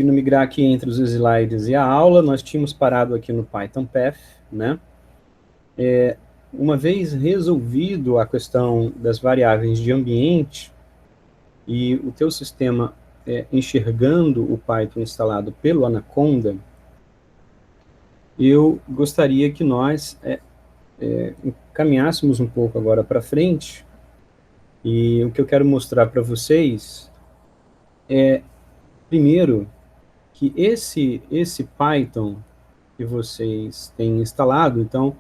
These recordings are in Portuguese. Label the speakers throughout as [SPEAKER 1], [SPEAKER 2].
[SPEAKER 1] migrar aqui entre os slides e a aula. Nós tínhamos parado aqui no Python Path, né? Uma vez resolvido a questão das variáveis de ambiente e o teu sistema enxergando o Python instalado pelo Anaconda, eu gostaria que nós caminhássemos um pouco agora para frente, e o que eu quero mostrar para vocês é, primeiro, que esse Python que vocês têm instalado, então,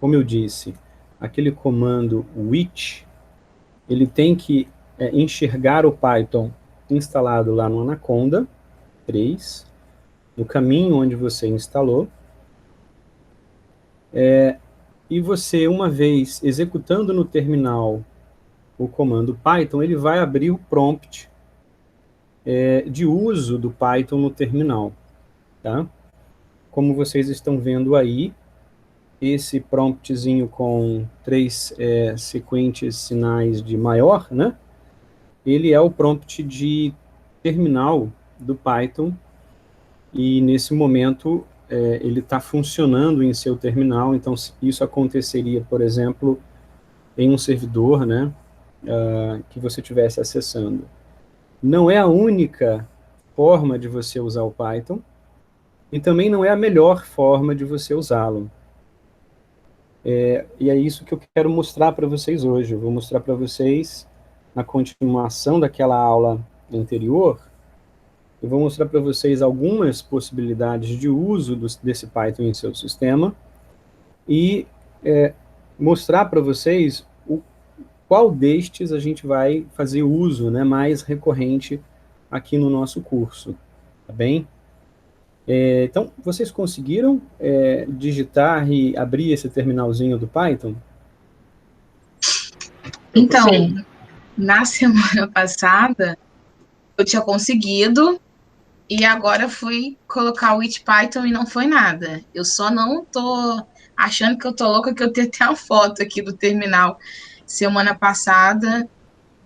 [SPEAKER 1] como eu disse, aquele comando which, ele tem que enxergar o Python instalado lá no Anaconda 3, no caminho onde você instalou, e você, uma vez executando no terminal o comando Python, ele vai abrir o prompt de uso do Python no terminal, tá? Como vocês estão vendo aí, esse promptzinho com 3 sequentes sinais de maior, né? Ele é o prompt de terminal do Python, e nesse momento ele está funcionando em seu terminal. Então, se isso aconteceria, por exemplo, em um servidor, né, que você estivesse acessando. Não é a única forma de você usar o Python, e também não é a melhor forma de você usá-lo. E é isso que eu quero mostrar para vocês hoje. Eu vou mostrar para vocês, na continuação daquela aula anterior, eu vou mostrar para vocês algumas possibilidades de uso desse Python em seu sistema, e mostrar para vocês qual destes a gente vai fazer uso, né, mais recorrente aqui no nosso curso, tá bem? Então, vocês conseguiram digitar e abrir esse terminalzinho do Python?
[SPEAKER 2] Então, na semana passada, eu tinha conseguido, e agora fui colocar o which Python e não foi nada. Eu só não tô achando que eu tô louca, que eu tenho até uma foto aqui do terminal semana passada.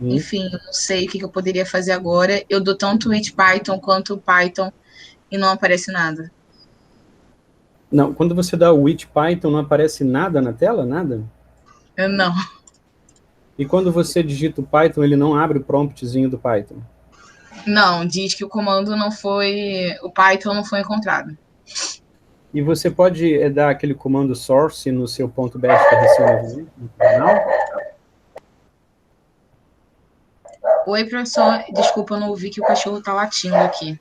[SPEAKER 2] Enfim, eu não sei o que eu poderia fazer agora. Eu dou tanto o which Python quanto o Python e não aparece nada.
[SPEAKER 1] Não, quando você dá o which Python, não aparece nada na tela? Nada?
[SPEAKER 2] Não.
[SPEAKER 1] E quando você digita o Python, ele não abre o promptzinho do Python?
[SPEAKER 2] Não, diz que o comando não foi... O Python não foi encontrado.
[SPEAKER 1] E você pode dar aquele comando source no seu .bashrc no terminal?
[SPEAKER 2] Oi, professor. Desculpa, eu não ouvi que o cachorro tá latindo aqui.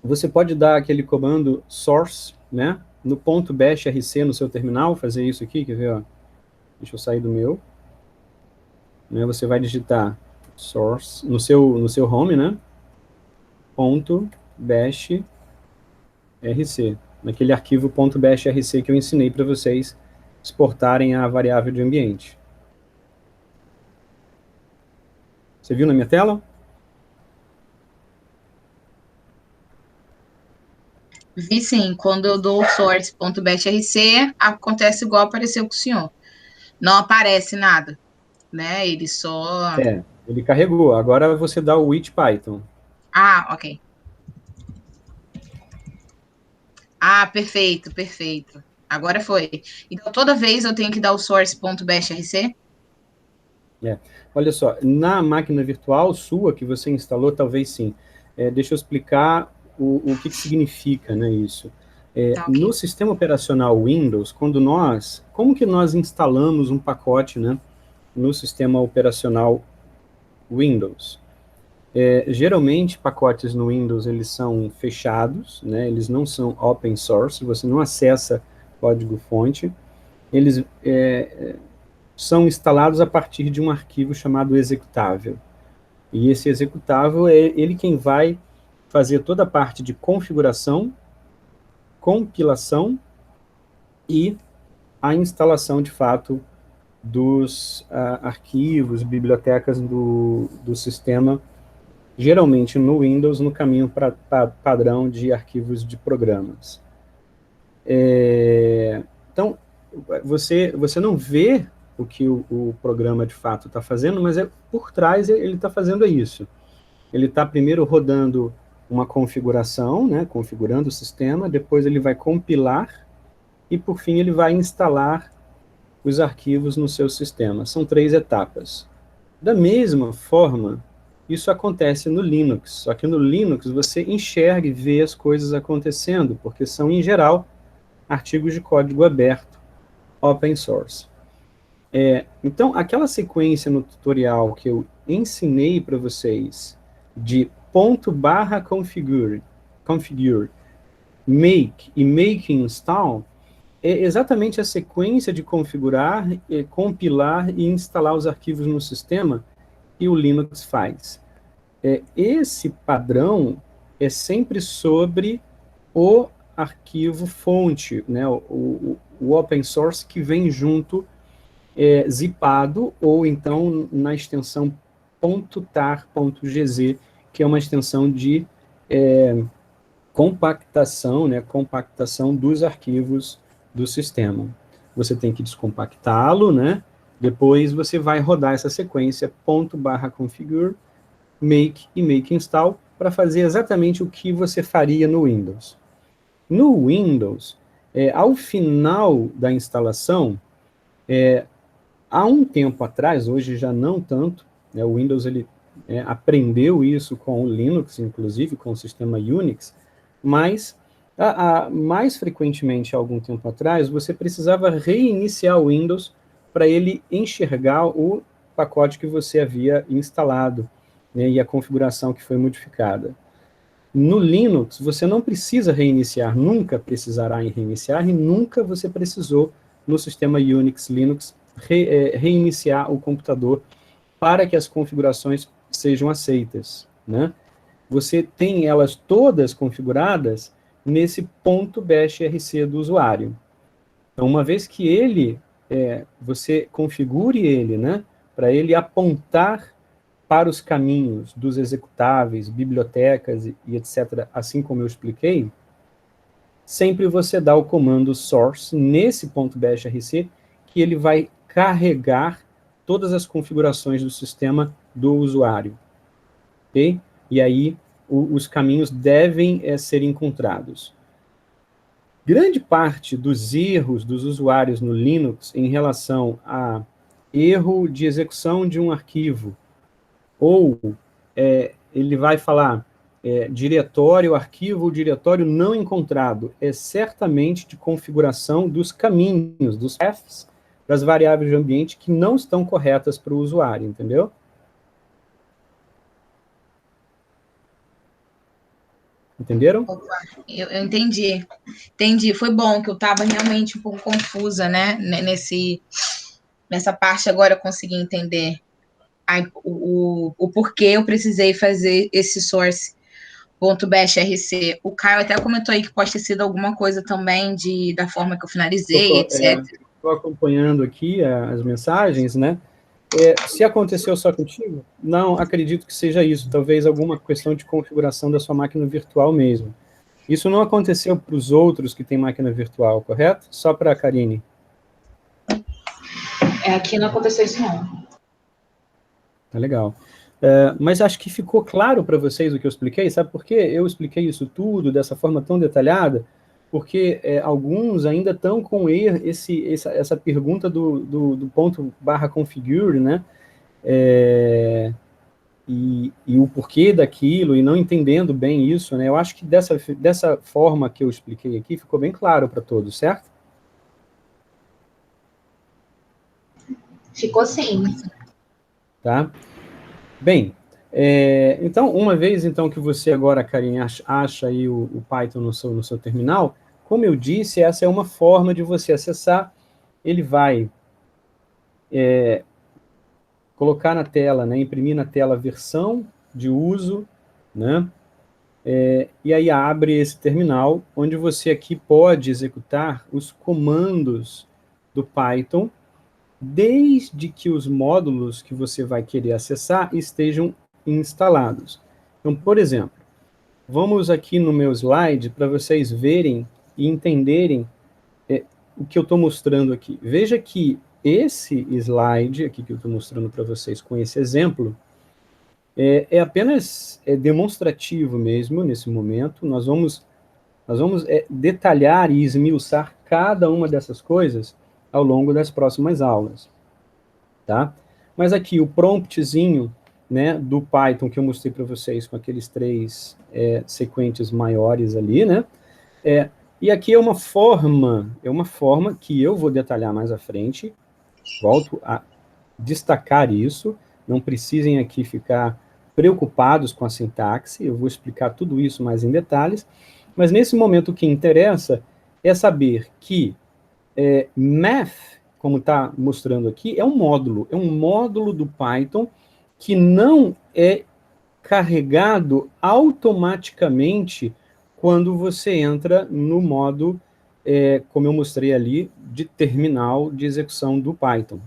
[SPEAKER 1] Você pode dar aquele comando source, né, no .bashrc no seu terminal, fazer isso aqui, quer ver, ó? Deixa eu sair do meu. Né, você vai digitar source no seu home, né, .bashrc, naquele arquivo .bashrc que eu ensinei para vocês exportarem a variável de ambiente. Você viu na minha tela?
[SPEAKER 2] Vi sim, quando eu dou o source.bashrc, acontece igual apareceu com o senhor. Não aparece nada, né? Ele só...
[SPEAKER 1] Ele carregou. Agora você dá o which Python.
[SPEAKER 2] Ah, ok. Ah, perfeito, perfeito. Agora foi. Então, toda vez eu tenho que dar o source.bashrc?
[SPEAKER 1] Olha só, na máquina virtual sua, que você instalou, talvez sim. Deixa eu explicar o que significa, né, isso.
[SPEAKER 2] Tá, okay.
[SPEAKER 1] No sistema operacional Windows, como que nós instalamos um pacote, né, no sistema operacional Windows? Geralmente, pacotes no Windows, eles são fechados, né, eles não são open source, você não acessa código-fonte, eles são instalados a partir de um arquivo chamado executável. E esse executável é ele quem vai fazer toda a parte de configuração, compilação e a instalação, de fato, dos arquivos, bibliotecas do sistema, geralmente no Windows, no caminho padrão de arquivos de programas. Então, você não vê o que o programa de fato está fazendo, mas por trás ele está fazendo isso. Ele está primeiro rodando uma configuração, né, configurando o sistema, depois ele vai compilar, e por fim ele vai instalar os arquivos no seu sistema. São 3 etapas. Da mesma forma, isso acontece no Linux, só que no Linux você enxerga e vê as coisas acontecendo, porque são, em geral, artigos de código aberto, open source. Então, aquela sequência no tutorial que eu ensinei para vocês, de *configure, make e make install, é exatamente a sequência de configurar, compilar e instalar os arquivos no sistema que o Linux faz. Esse padrão é sempre sobre o arquivo fonte, né, o open source que vem junto, zipado, ou então na extensão .tar.gz, que é uma extensão de compactação, né, compactação dos arquivos do sistema. Você tem que descompactá-lo, né, depois você vai rodar essa sequência *configure, make e make install, para fazer exatamente o que você faria no Windows. No Windows, ao final da instalação, há um tempo atrás, hoje já não tanto, né, o Windows ele, aprendeu isso com o Linux, inclusive com o sistema Unix, mas mais frequentemente, há algum tempo atrás, você precisava reiniciar o Windows para ele enxergar o pacote que você havia instalado, né, e a configuração que foi modificada. No Linux, você não precisa reiniciar, nunca precisará reiniciar, e nunca você precisou, no sistema Unix, Linux, reiniciar o computador para que as configurações sejam aceitas, né? Você tem elas todas configuradas nesse .bashrc do usuário. Então, uma vez que ele, você configure ele, né, para ele apontar para os caminhos dos executáveis, bibliotecas e etc., assim como eu expliquei, sempre você dá o comando source nesse .bashrc, que ele vai carregar todas as configurações do sistema do usuário, ok? E aí os caminhos devem ser encontrados. Grande parte dos erros dos usuários no Linux em relação a erro de execução de um arquivo, ou ele vai falar diretório, arquivo ou diretório não encontrado, é certamente de configuração dos caminhos, dos paths, das variáveis de ambiente que não estão corretas para o usuário, entendeu? Entenderam?
[SPEAKER 2] Opa, eu entendi. Entendi. Foi bom que eu estava realmente um pouco confusa, né? Nessa parte agora eu consegui entender o porquê eu precisei fazer esse source.bashrc. O Caio até comentou aí que pode ter sido alguma coisa também da forma que eu finalizei, etc.
[SPEAKER 1] Estou acompanhando aqui as mensagens, né? Se aconteceu só contigo, não acredito que seja isso. Talvez alguma questão de configuração da sua máquina virtual mesmo. Isso não aconteceu para os outros que têm máquina virtual, correto? Só para a Karine.
[SPEAKER 2] Aqui não aconteceu isso, não.
[SPEAKER 1] Tá legal. Mas acho que ficou claro para vocês o que eu expliquei. Sabe por quê? Eu expliquei isso tudo dessa forma tão detalhada, porque alguns ainda estão com essa pergunta do ponto /configure, né? E o porquê daquilo, e não entendendo bem isso, né? Eu acho que dessa forma que eu expliquei aqui, ficou bem claro para todos, certo?
[SPEAKER 2] Ficou sim.
[SPEAKER 1] Tá? Bem, então, uma vez então que você agora, Karine, acha aí o Python no seu terminal, como eu disse, essa é uma forma de você acessar. Ele vai colocar na tela, né, imprimir na tela a versão de uso, né, e aí abre esse terminal, onde você aqui pode executar os comandos do Python, desde que os módulos que você vai querer acessar estejam instalados. Então, por exemplo, vamos aqui no meu slide para vocês verem e entenderem o que eu estou mostrando aqui. Veja que esse slide aqui que eu estou mostrando para vocês com esse exemplo É apenas demonstrativo mesmo, nesse momento. Nós vamos detalhar e esmiuçar cada uma dessas coisas ao longo das próximas aulas, tá? Mas aqui, o promptzinho, né, do Python que eu mostrei para vocês com aqueles três sequentes maiores ali, né? E aqui é uma forma que eu vou detalhar mais à frente, volto a destacar isso, não precisem aqui ficar preocupados com a sintaxe, eu vou explicar tudo isso mais em detalhes, mas nesse momento o que interessa é saber que math, como está mostrando aqui, é um módulo do Python que não é carregado automaticamente quando você entra no modo, como eu mostrei ali, de terminal de execução do Python.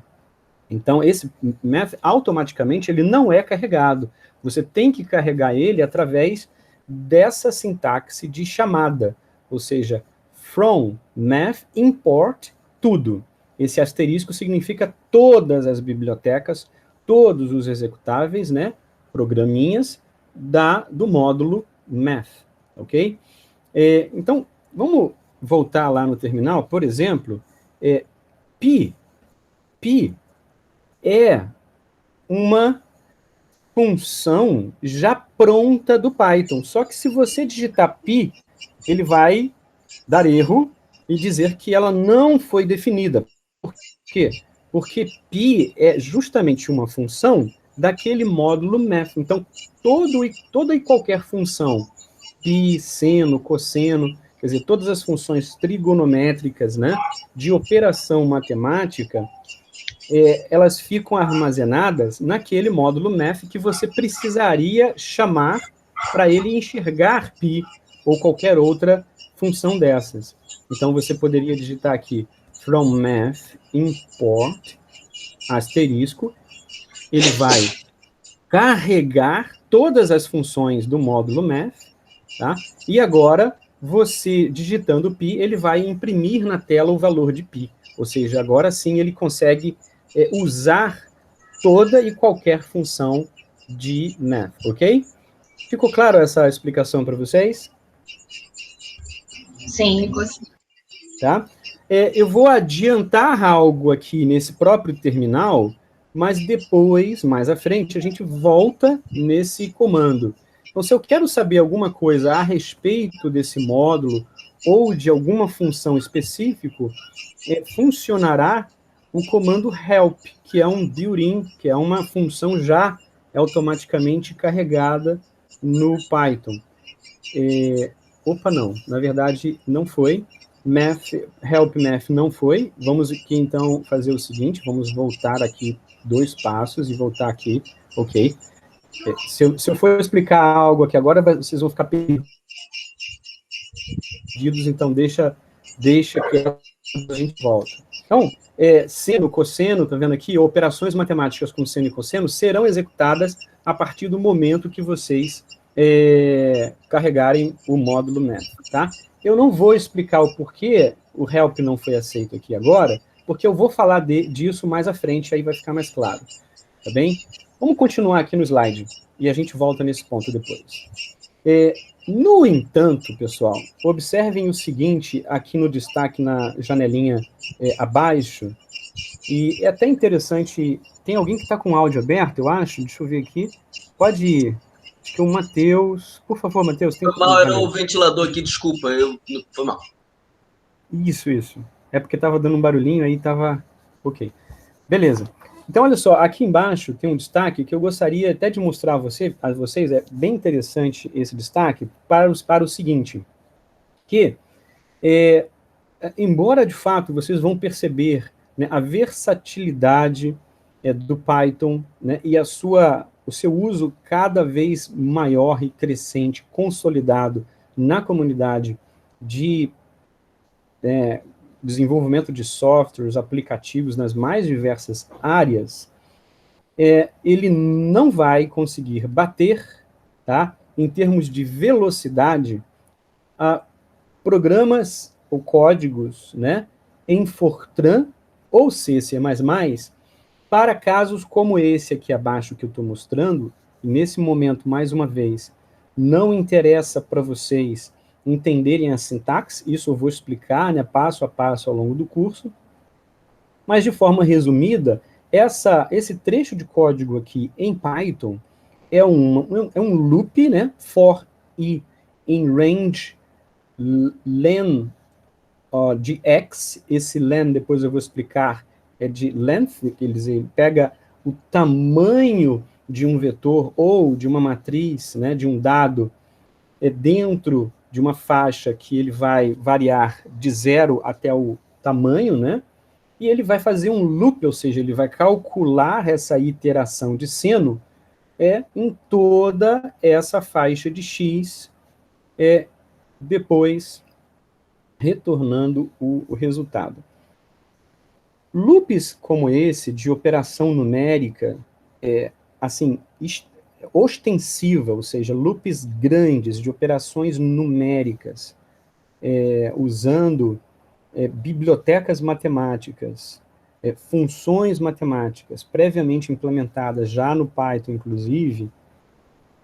[SPEAKER 1] Então, esse math, automaticamente, ele não é carregado. Você tem que carregar ele através dessa sintaxe de chamada, ou seja, from math import tudo. Esse asterisco significa todas as bibliotecas, todos os executáveis, né, programinhas do módulo math, ok? Então, vamos voltar lá no terminal, por exemplo, pi é uma função já pronta do Python. Só que se você digitar pi, ele vai dar erro e dizer que ela não foi definida. Por quê? Porque pi é justamente uma função daquele módulo math. Então, toda e qualquer função, pi, seno, cosseno, quer dizer, todas as funções trigonométricas, né, de operação matemática, elas ficam armazenadas naquele módulo math que você precisaria chamar para ele enxergar pi ou qualquer outra função dessas. Então, você poderia digitar aqui from math import asterisco, ele vai carregar todas as funções do módulo math, tá? E agora, você digitando pi, ele vai imprimir na tela o valor de pi, ou seja, agora sim ele consegue usar toda e qualquer função de math, ok? Ficou claro essa explicação para vocês?
[SPEAKER 2] Sim,
[SPEAKER 1] Tá? Eu vou adiantar algo aqui nesse próprio terminal, mas depois, mais à frente, a gente volta nesse comando. Então, se eu quero saber alguma coisa a respeito desse módulo ou de alguma função específica, funcionará o comando help, que é um built-in, que é uma função já automaticamente carregada no Python. Opa, não, na verdade não foi. Help math não foi. Vamos aqui então fazer o seguinte, vamos voltar aqui 2 passos e voltar aqui, ok. Se eu for explicar algo aqui agora, vocês vão ficar perdidos, então deixa que a gente volta. Então, seno, cosseno, tá vendo aqui? Operações matemáticas com seno e cosseno serão executadas a partir do momento que vocês carregarem o módulo math, tá? Eu não vou explicar o porquê o help não foi aceito aqui agora, porque eu vou falar disso mais à frente, aí vai ficar mais claro, tá bem? Vamos continuar aqui no slide, e a gente volta nesse ponto depois. No entanto, pessoal, observem o seguinte aqui no destaque na janelinha abaixo, e é até interessante, tem alguém que está com o áudio aberto, eu acho, deixa eu ver aqui, pode ir, acho que é o Matheus, por favor, Matheus.
[SPEAKER 3] Foi mal, era o ventilador aqui, desculpa, foi mal.
[SPEAKER 1] Isso, é porque estava dando um barulhinho, aí estava, ok, beleza. Então, olha só, aqui embaixo tem um destaque que eu gostaria até de mostrar a vocês, é bem interessante esse destaque, para o seguinte, que, embora de fato vocês vão perceber, né, a versatilidade do Python, né, e o seu uso cada vez maior e crescente, consolidado na comunidade de desenvolvimento de softwares, aplicativos nas mais diversas áreas, ele não vai conseguir bater, tá, em termos de velocidade, a programas ou códigos, né, em Fortran ou C++, para casos como esse aqui abaixo que eu estou mostrando, e nesse momento, mais uma vez, não interessa para vocês entenderem a sintaxe, isso eu vou explicar, né, passo a passo ao longo do curso, mas de forma resumida, esse trecho de código aqui em Python é um loop, né, for i in range len de x, esse len, depois eu vou explicar, é de length, que ele pega o tamanho de um vetor ou de uma matriz, né, de um dado, dentro de uma faixa que ele vai variar de 0 até o tamanho, né, e ele vai fazer um loop, ou seja, ele vai calcular essa iteração de seno em toda essa faixa de x, depois retornando o resultado. Loops como esse, de operação numérica, assim, ostensiva, ou seja, loops grandes de operações numéricas, usando bibliotecas matemáticas, funções matemáticas previamente implementadas já no Python, inclusive,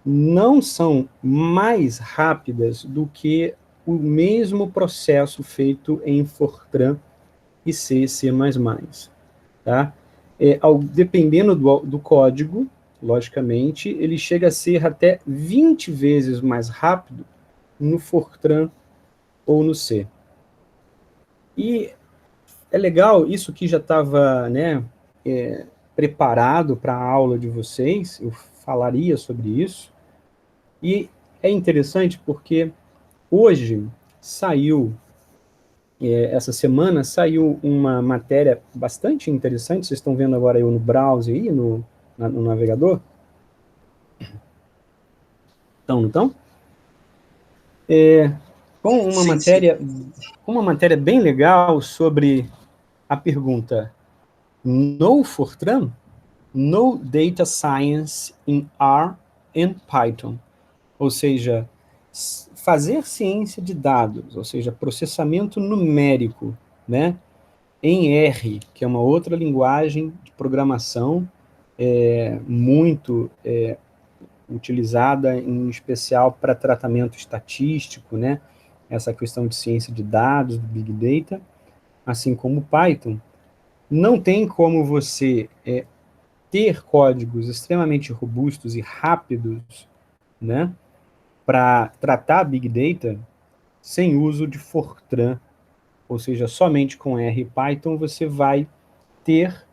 [SPEAKER 1] não são mais rápidas do que o mesmo processo feito em Fortran e C++, tá? Dependendo do código, logicamente, ele chega a ser até 20 vezes mais rápido no Fortran ou no C. E é legal, isso que já estava, né, preparado para a aula de vocês, eu falaria sobre isso, e é interessante porque hoje saiu, essa semana, saiu uma matéria bastante interessante, vocês estão vendo agora eu no browser aí, no navegador? Não estão? Com uma matéria bem legal sobre a pergunta: No Fortran? No Data Science in R and Python. Ou seja, fazer ciência de dados, ou seja, processamento numérico, né, em R, que é uma outra linguagem de programação muito utilizada, em especial para tratamento estatístico, né, essa questão de ciência de dados, do Big Data, assim como o Python. Não tem como você ter códigos extremamente robustos e rápidos, né, para tratar Big Data sem uso de Fortran, ou seja, somente com R e Python você vai ter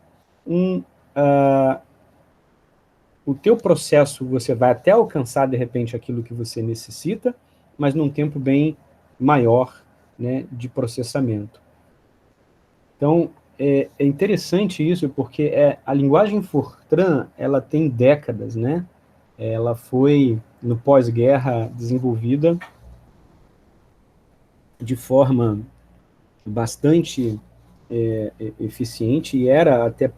[SPEAKER 1] o teu processo, você vai até alcançar, de repente, aquilo que você necessita, mas num tempo bem maior, né, de processamento. Então, é interessante isso, porque a linguagem Fortran, ela tem décadas, né? Ela foi, no pós-guerra, desenvolvida de forma bastante eficiente, e era até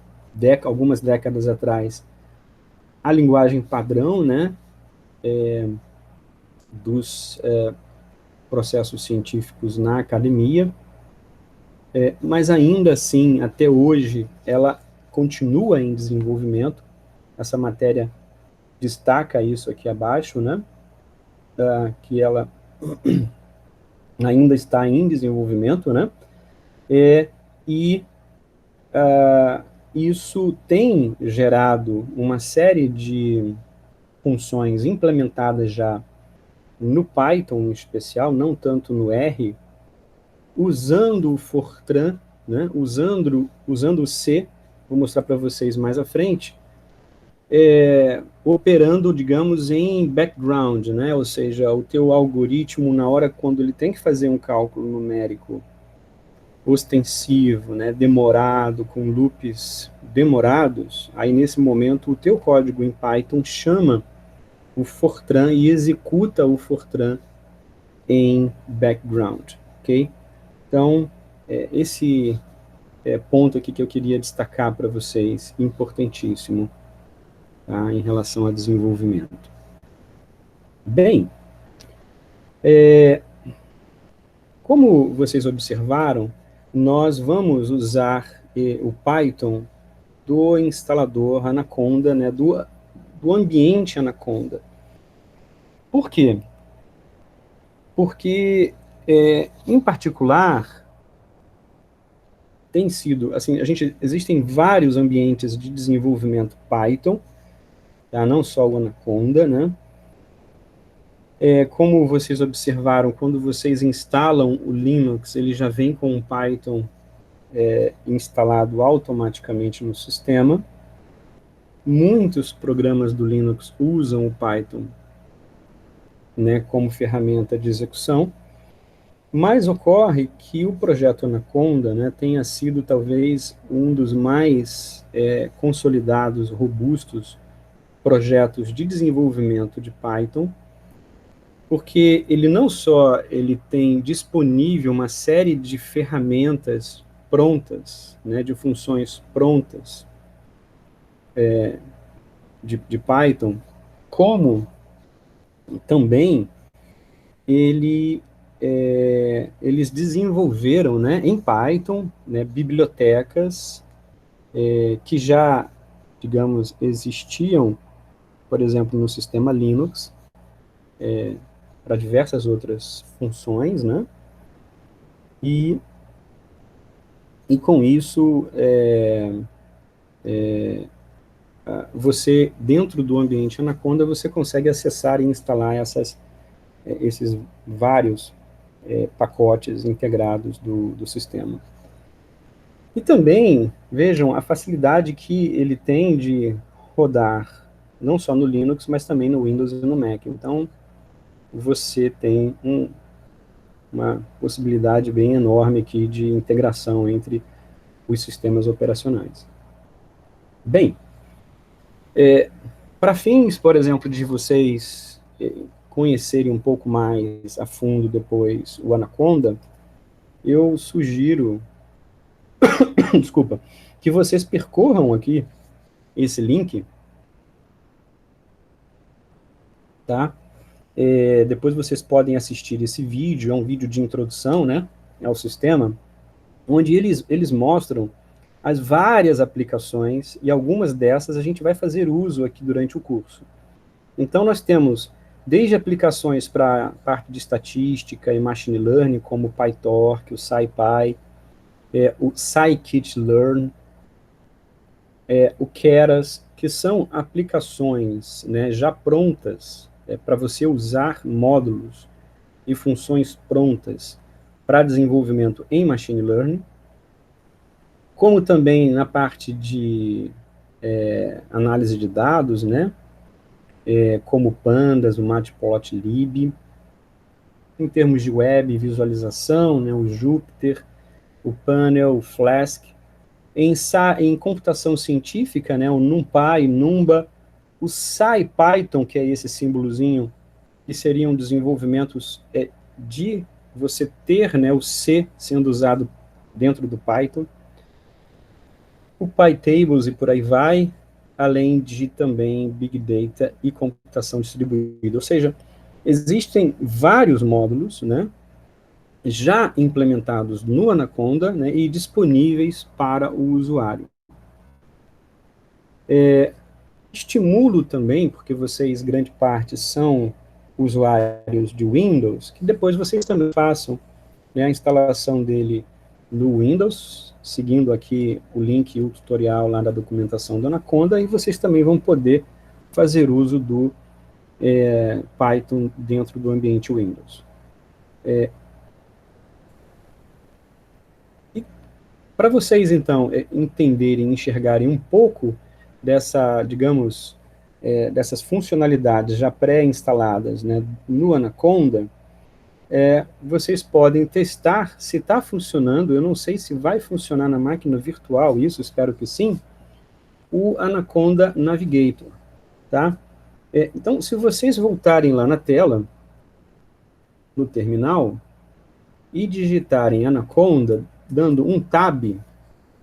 [SPEAKER 1] algumas décadas atrás a linguagem padrão, né, dos processos científicos na academia, mas ainda assim, até hoje, ela continua em desenvolvimento. Essa matéria destaca isso aqui abaixo, né, que ela ainda está em desenvolvimento, né, e isso tem gerado uma série de funções implementadas já no Python em especial, não tanto no R, usando o Fortran, né, usando o C, vou mostrar para vocês mais à frente, operando, digamos, em background, né, ou seja, o teu algoritmo, na hora quando ele tem que fazer um cálculo numérico ostensivo, né, demorado, com loops demorados, aí nesse momento o teu código em Python chama o Fortran e executa o Fortran em background, ok? Então, esse ponto aqui que eu queria destacar para vocês, importantíssimo, tá, em relação ao desenvolvimento. Bem, como vocês observaram, nós vamos usar o Python do instalador Anaconda, né, do ambiente Anaconda. Por quê? Porque, em particular, tem sido, assim, existem vários ambientes de desenvolvimento Python, tá? Não só o Anaconda, né? Como vocês observaram, quando vocês instalam o Linux, ele já vem com um Python instalado automaticamente no sistema. Muitos programas do Linux usam o Python, né, como ferramenta de execução, mas ocorre que o projeto Anaconda, né, tenha sido talvez um dos mais consolidados, robustos projetos de desenvolvimento de Python, porque ele não só ele tem disponível uma série de ferramentas prontas, né, de funções prontas de Python, como também eles desenvolveram, né, em Python, né, bibliotecas que já, digamos, existiam, por exemplo, no sistema Linux, para diversas outras funções, né, e com isso, você, dentro do ambiente Anaconda, você consegue acessar e instalar esses vários pacotes integrados do sistema. E também, vejam, a facilidade que ele tem de rodar, não só no Linux, mas também no Windows e no Mac. Então, você tem uma possibilidade bem enorme aqui de integração entre os sistemas operacionais. Bem, para fins, por exemplo, de vocês conhecerem um pouco mais a fundo depois o Anaconda, eu sugiro, desculpa, que vocês percorram aqui esse link, tá? Depois vocês podem assistir esse vídeo, é um vídeo de introdução, né, ao sistema, onde eles mostram as várias aplicações, e algumas dessas a gente vai fazer uso aqui durante o curso. Então, nós temos desde aplicações para a parte de estatística e machine learning, como o PyTorch, o SciPy, o scikit-learn, o Keras, que são aplicações, né, já prontas para você usar módulos e funções prontas para desenvolvimento em machine learning, como também na parte de análise de dados, né, como Pandas, o Matplotlib, em termos de web, visualização, né, o Jupyter, o Panel, o Flask, em computação científica, né, o NumPy, Numba, o SciPython, que é esse símbolozinho, que seriam desenvolvimentos de você ter, né, o C sendo usado dentro do Python, o PyTables e por aí vai, além de também Big Data e computação distribuída. Ou seja, existem vários módulos, né, já implementados no Anaconda, né, e disponíveis para o usuário. Estimulo também, porque vocês, grande parte, são usuários de Windows, que depois vocês também façam, né, a instalação dele no Windows, seguindo aqui o link e o tutorial lá da documentação do Anaconda, e vocês também vão poder fazer uso do Python dentro do ambiente Windows. E para vocês, então, entenderem, enxergarem um pouco dessa, digamos, dessas funcionalidades já pré-instaladas, né, no Anaconda, vocês podem testar se está funcionando. Eu não sei se vai funcionar na máquina virtual, isso, espero que sim, o Anaconda Navigator, tá? Então, se vocês voltarem lá na tela, no terminal, e digitarem Anaconda, dando um tab,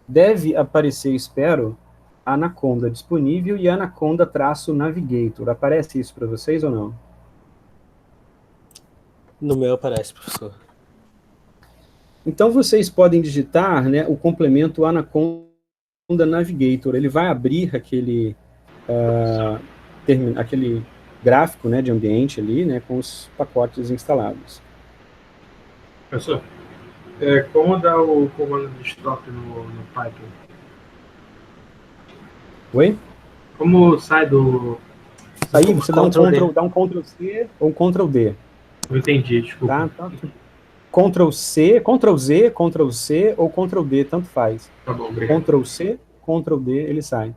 [SPEAKER 1] deve aparecer, espero, Anaconda disponível e Anaconda-Navigator. Aparece isso para vocês ou não?
[SPEAKER 4] No meu aparece, professor.
[SPEAKER 1] Então, vocês podem digitar, né, o complemento Anaconda Navigator. Ele vai abrir aquele aquele gráfico, né, de ambiente ali, né, com os pacotes instalados.
[SPEAKER 5] Professor, como dar o comando de stop no Python?
[SPEAKER 1] Oi?
[SPEAKER 5] Como sai do...
[SPEAKER 1] Aí você dá um
[SPEAKER 4] Ctrl+D.
[SPEAKER 1] dá um Ctrl C ou um Ctrl D.
[SPEAKER 5] Não entendi, desculpa.
[SPEAKER 1] Tá? Ctrl C, Ctrl Z, Ctrl C ou Ctrl D, tanto faz.
[SPEAKER 5] Tá bom, obrigado.
[SPEAKER 1] Ctrl C, Ctrl D, ele sai.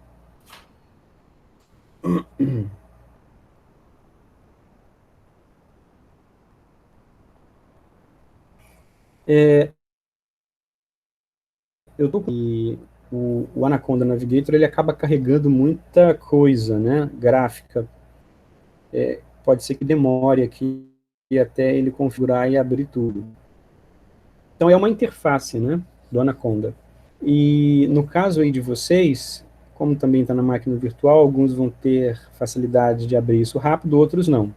[SPEAKER 1] Eu tô e o Anaconda Navigator, ele acaba carregando muita coisa, né, gráfica. Pode ser que demore aqui até ele configurar e abrir tudo. Então é uma interface, né, do Anaconda. E no caso aí de vocês, como também está na máquina virtual, alguns vão ter facilidade de abrir isso rápido, outros não.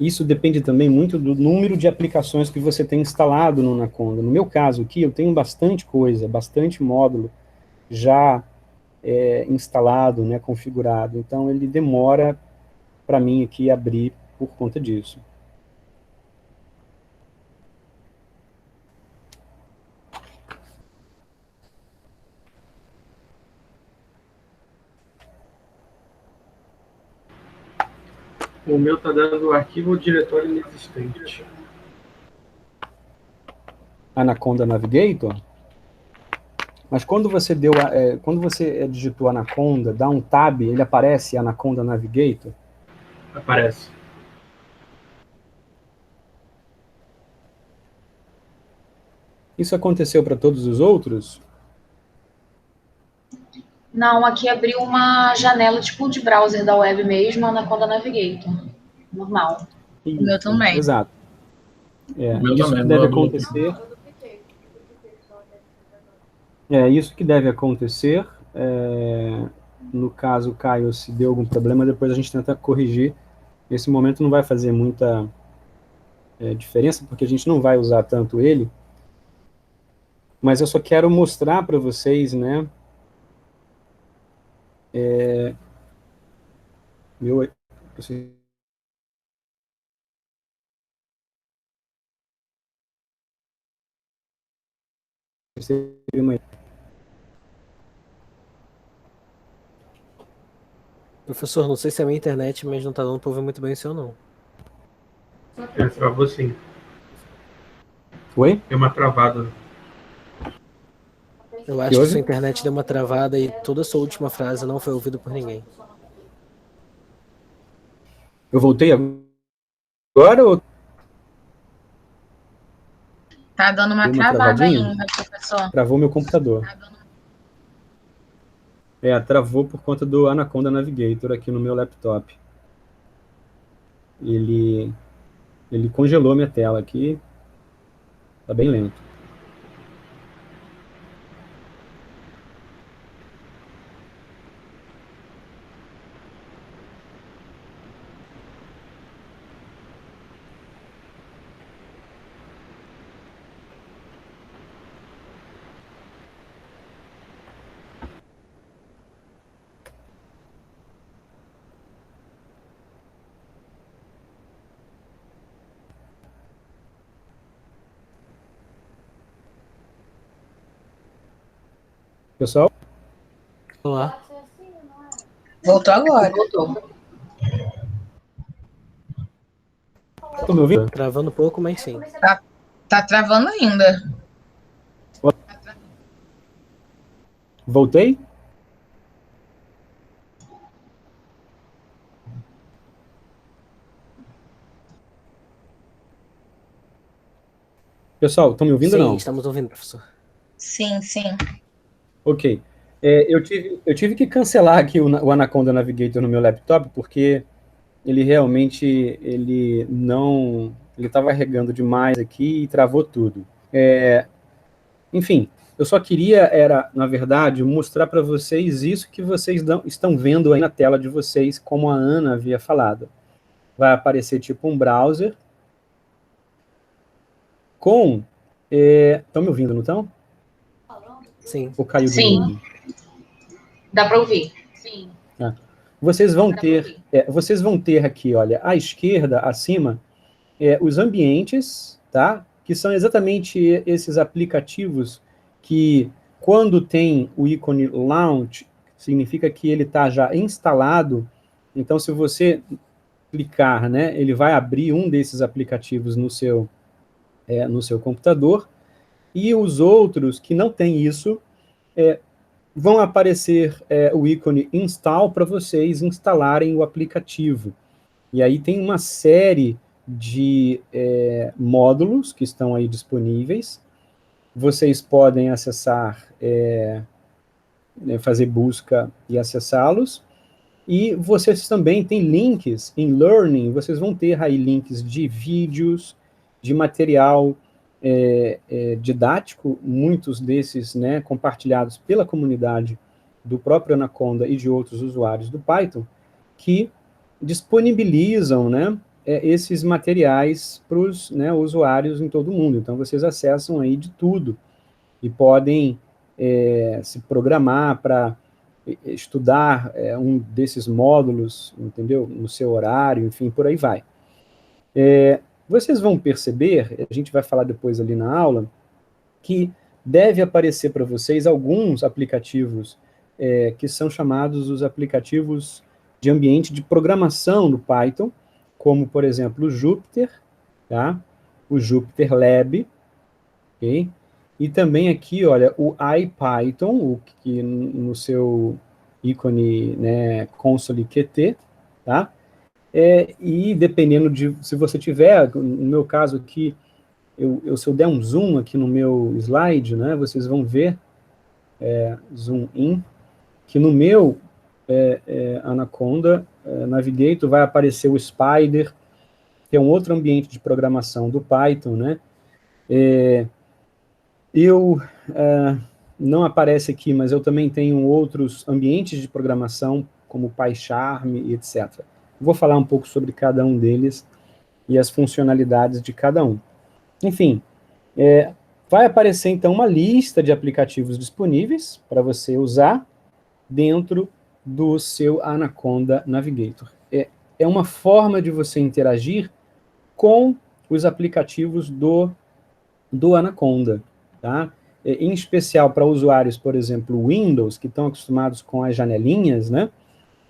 [SPEAKER 1] Isso depende também muito do número de aplicações que você tem instalado no Anaconda. No meu caso aqui, eu tenho bastante coisa, bastante módulo já instalado, né, configurado. Então ele demora para mim aqui abrir por conta disso.
[SPEAKER 5] O meu tá dando o arquivo ou diretório inexistente.
[SPEAKER 1] Anaconda Navigator. Mas quando você quando você digitou Anaconda, dá um tab, ele aparece Anaconda Navigator?
[SPEAKER 5] Aparece.
[SPEAKER 1] Isso aconteceu para todos os outros?
[SPEAKER 6] Não, aqui abriu uma janela tipo de browser da web mesmo, Anaconda Navigator. Normal.
[SPEAKER 1] Isso,
[SPEAKER 2] O meu também.
[SPEAKER 1] Exato.
[SPEAKER 5] O meu
[SPEAKER 1] Isso
[SPEAKER 5] também,
[SPEAKER 1] que deve
[SPEAKER 5] não abriu.
[SPEAKER 1] acontecer. Isso que deve acontecer. No caso, Caio, se deu algum problema, depois a gente tenta corrigir. Nesse momento não vai fazer muita diferença, porque a gente não vai usar tanto ele. Mas eu só quero mostrar para vocês, né?
[SPEAKER 4] Professor, não sei se é a minha internet, mas não tá dando pra ouvir muito bem o seu, não.
[SPEAKER 5] Travou sim.
[SPEAKER 1] Oi?
[SPEAKER 5] Deu uma travada.
[SPEAKER 4] Eu acho que sua internet deu uma travada e toda a sua última frase não foi ouvida por ninguém.
[SPEAKER 1] Eu voltei agora ou
[SPEAKER 2] Tá dando uma
[SPEAKER 1] deu uma
[SPEAKER 2] travada
[SPEAKER 1] travadinha?
[SPEAKER 2] ainda, professor.
[SPEAKER 1] Travou meu computador. Travou por conta do Anaconda Navigator aqui no meu laptop. Ele congelou minha tela aqui. Tá bem lento. Pessoal?
[SPEAKER 4] Olá.
[SPEAKER 2] Voltou agora.
[SPEAKER 6] Voltou.
[SPEAKER 1] Estão me ouvindo?
[SPEAKER 4] Travando um pouco, mas sim.
[SPEAKER 2] Tá travando ainda.
[SPEAKER 1] Voltei? Pessoal, estão me ouvindo ou
[SPEAKER 4] Sim,
[SPEAKER 1] não?
[SPEAKER 4] estamos ouvindo, professor.
[SPEAKER 2] Sim, sim.
[SPEAKER 1] Ok. Eu tive que cancelar aqui o Anaconda Navigator no meu laptop, porque ele realmente ele estava regando demais aqui e travou tudo. Enfim, eu só queria, na verdade, mostrar para vocês isso que vocês estão vendo aí na tela de vocês, como a Ana havia falado. Vai aparecer tipo um browser com... Estão me ouvindo, não estão?
[SPEAKER 4] Sim.
[SPEAKER 1] Ou caiu de
[SPEAKER 6] Sim.
[SPEAKER 1] novo?
[SPEAKER 6] Dá para ouvir, sim.
[SPEAKER 1] Vocês vão ter aqui, olha, à esquerda, acima, os ambientes, tá? Que são exatamente esses aplicativos que, quando tem o ícone Launch, significa que ele está já instalado. Então, se você clicar, né, ele vai abrir um desses aplicativos no seu computador, e os outros que não tem isso, vão aparecer o ícone Install para vocês instalarem o aplicativo. E aí tem uma série de módulos que estão aí disponíveis. Vocês podem acessar, fazer busca e acessá-los. E vocês também têm links em Learning, vocês vão ter aí links de vídeos, de material didático, muitos desses, né, compartilhados pela comunidade do próprio Anaconda e de outros usuários do Python, que disponibilizam, né, esses materiais para os, né, usuários em todo o mundo. Então, vocês acessam aí de tudo e podem se programar para estudar um desses módulos, entendeu? No seu horário, enfim, por aí vai. Vocês vão perceber, a gente vai falar depois ali na aula, que deve aparecer para vocês alguns aplicativos que são chamados os aplicativos de ambiente de programação do Python, como, por exemplo, o Jupyter, tá? O Jupyter Lab, ok? E também aqui, olha, o IPython, o que no seu ícone, né, console QT, tá? E dependendo de, se você tiver, no meu caso aqui, se eu der um zoom aqui no meu slide, né, vocês vão ver, zoom in, que no meu Anaconda Navigator vai aparecer o Spider, que é um outro ambiente de programação do Python, né? Não aparece aqui, mas eu também tenho outros ambientes de programação, como PyCharm e etc. Vou falar um pouco sobre cada um deles e as funcionalidades de cada um. Enfim, vai aparecer então uma lista de aplicativos disponíveis para você usar dentro do seu Anaconda Navigator. É uma forma de você interagir com os aplicativos do Anaconda, tá? Em especial para usuários, por exemplo, Windows, que estão acostumados com as janelinhas, né?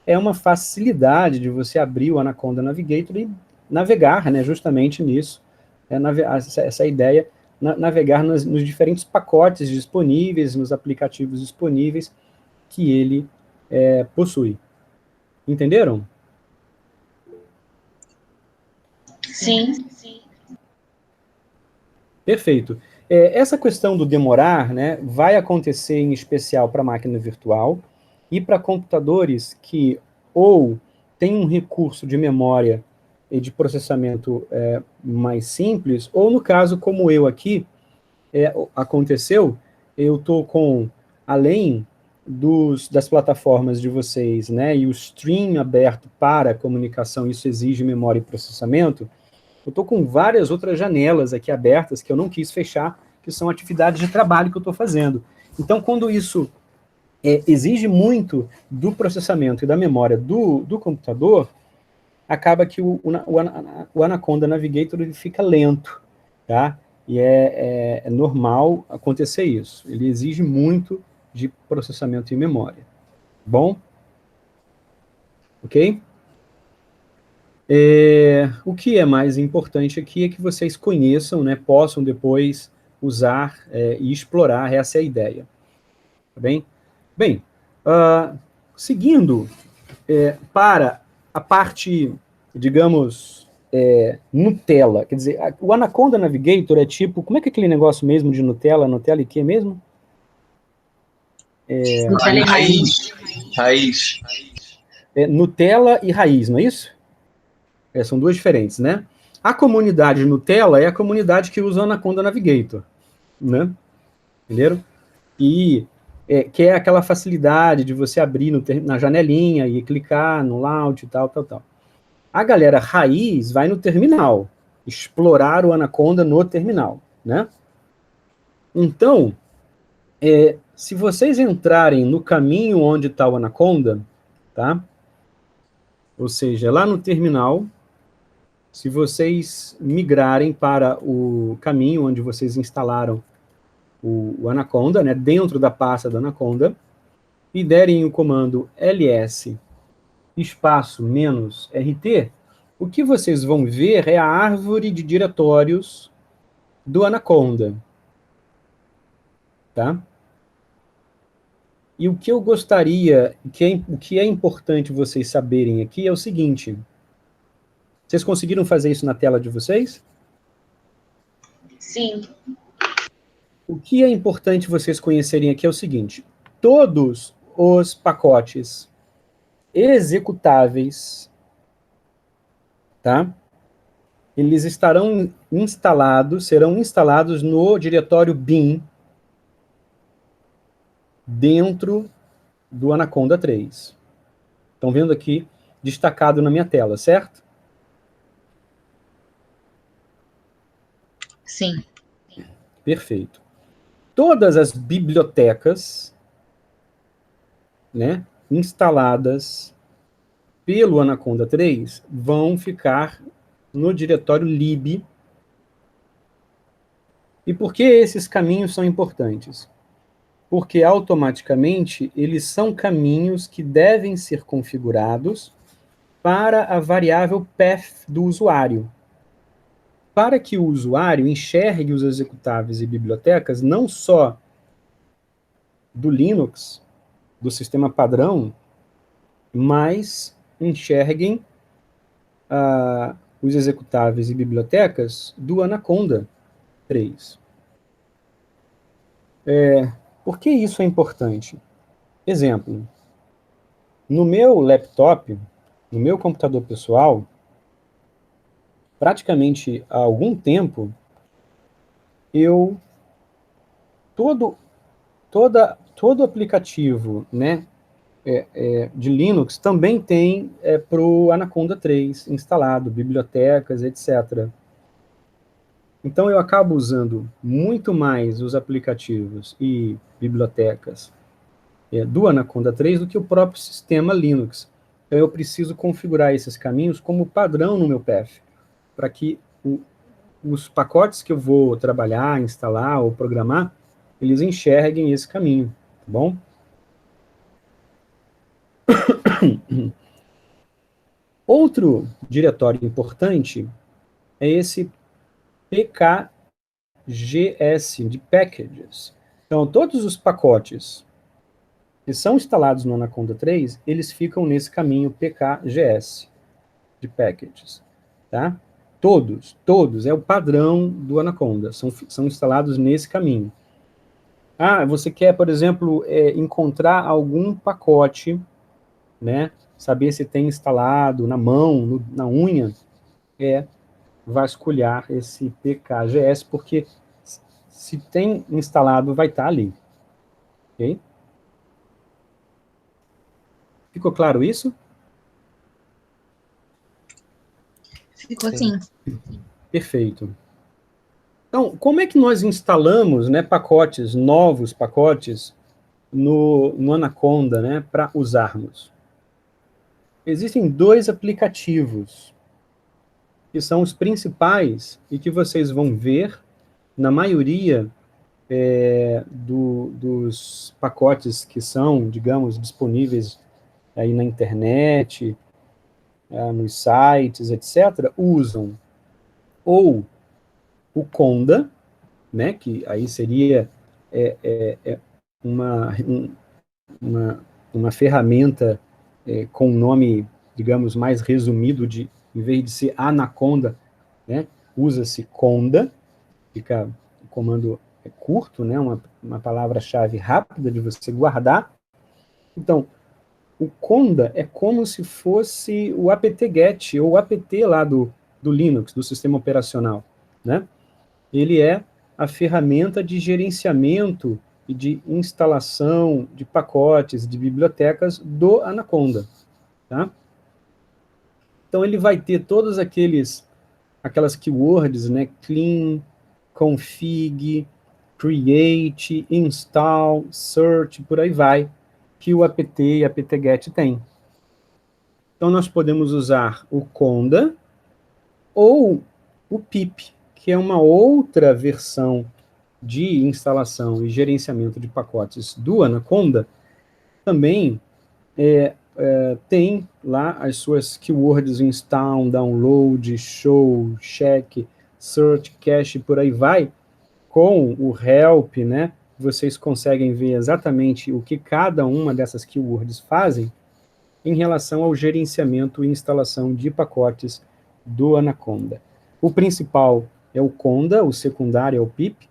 [SPEAKER 1] É uma facilidade de você abrir o Anaconda Navigator e navegar, né, justamente nisso, essa ideia, navegar nos diferentes pacotes disponíveis, nos aplicativos disponíveis que ele possui. Entenderam?
[SPEAKER 6] Sim.
[SPEAKER 1] Perfeito. Essa questão do demorar, né, vai acontecer em especial para máquina virtual e para computadores que ou têm um recurso de memória e de processamento mais simples, ou no caso, como eu aqui, aconteceu, eu estou com, além das plataformas de vocês, né, e o stream aberto para comunicação, isso exige memória e processamento, eu estou com várias outras janelas aqui abertas que eu não quis fechar, que são atividades de trabalho que eu estou fazendo. Então, quando isso exige muito do processamento e da memória do computador, acaba que o Anaconda Navigator ele fica lento, tá? E é normal acontecer isso. Ele exige muito de processamento e memória. Bom? Ok? O que é mais importante aqui é que vocês conheçam, né, possam depois usar e explorar, essa é a ideia. Tá bem? Bem, seguindo para a parte, digamos, Nutella, quer dizer, o Anaconda Navigator é tipo, como é que é aquele negócio mesmo de Nutella? Nutella e que mesmo?
[SPEAKER 3] Raiz.
[SPEAKER 1] Nutella e raiz, não é isso? São duas diferentes, né? A comunidade Nutella é a comunidade que usa o Anaconda Navigator, né? Entenderam? E que é aquela facilidade de você abrir na janelinha e clicar no launch e tal. A galera raiz vai no terminal, explorar o Anaconda no terminal, né? Então, Se vocês entrarem no caminho onde está o Anaconda, tá? Ou seja, lá no terminal, se vocês migrarem para o caminho onde vocês instalaram o Anaconda, né, dentro da pasta do Anaconda, e derem o comando ls espaço menos rt, o que vocês vão ver é a árvore de diretórios do Anaconda. Tá? E o que eu gostaria, o que é importante vocês saberem aqui é o seguinte. Vocês conseguiram fazer isso na tela de vocês?
[SPEAKER 6] Sim.
[SPEAKER 1] O que é importante vocês conhecerem aqui é o seguinte. Todos os pacotes executáveis, tá? Eles serão instalados no diretório bin dentro do Anaconda 3. Estão vendo aqui destacado na minha tela, certo?
[SPEAKER 2] Sim.
[SPEAKER 1] Perfeito. Todas as bibliotecas, né, instaladas pelo Anaconda 3 vão ficar no diretório lib. E por que esses caminhos são importantes? Porque automaticamente eles são caminhos que devem ser configurados para a variável path do usuário. Para que o usuário enxergue os executáveis e bibliotecas não só do Linux, do sistema padrão, mas enxerguem os executáveis e bibliotecas do Anaconda 3. Por que isso é importante? Exemplo, no meu laptop, no meu computador pessoal, praticamente há algum tempo, todo aplicativo, né, de Linux também tem para o Anaconda 3 instalado, bibliotecas, etc. Então eu acabo usando muito mais os aplicativos e bibliotecas do Anaconda 3 do que o próprio sistema Linux. Então eu preciso configurar esses caminhos como padrão no meu path, para que os pacotes que eu vou trabalhar, instalar ou programar, eles enxerguem esse caminho, tá bom? Outro diretório importante é esse pkgs, de packages. Então, todos os pacotes que são instalados no Anaconda 3, eles ficam nesse caminho pkgs, de packages, tá? Todos, é o padrão do Anaconda, são instalados nesse caminho. Você quer, por exemplo, encontrar algum pacote, né, saber se tem instalado na mão, na unha, vasculhar esse pkgs, porque se tem instalado, vai estar ali. Ok? Ficou claro isso?
[SPEAKER 2] Ficou assim.
[SPEAKER 1] Perfeito. Então, como é que nós instalamos, né, novos pacotes, no Anaconda, né, para usarmos? Existem 2 aplicativos que são os principais e que vocês vão ver na maioria dos pacotes que são, digamos, disponíveis aí na internet, nos sites, etc., usam ou o Conda, né, que aí seria uma ferramenta com um nome, digamos, mais resumido, em vez de ser Anaconda, né, usa-se Conda, fica o comando curto, né, uma palavra-chave rápida de você guardar. Então, o Conda é como se fosse o apt-get, ou o apt lá do Linux, do sistema operacional, né? Ele é a ferramenta de gerenciamento e de instalação de pacotes, de bibliotecas do Anaconda, tá? Então, ele vai ter todas aquelas keywords, né? Clean, config, create, install, search, por aí vai, que o apt e apt-get tem. Então, nós podemos usar o conda ou o pip, que é uma outra versão de instalação e gerenciamento de pacotes do Anaconda. Também tem lá as suas keywords install, download, show, check, search, cache, por aí vai. Com o help, né, vocês conseguem ver exatamente o que cada uma dessas keywords fazem em relação ao gerenciamento e instalação de pacotes do Anaconda. O principal é o conda, o secundário é o pip.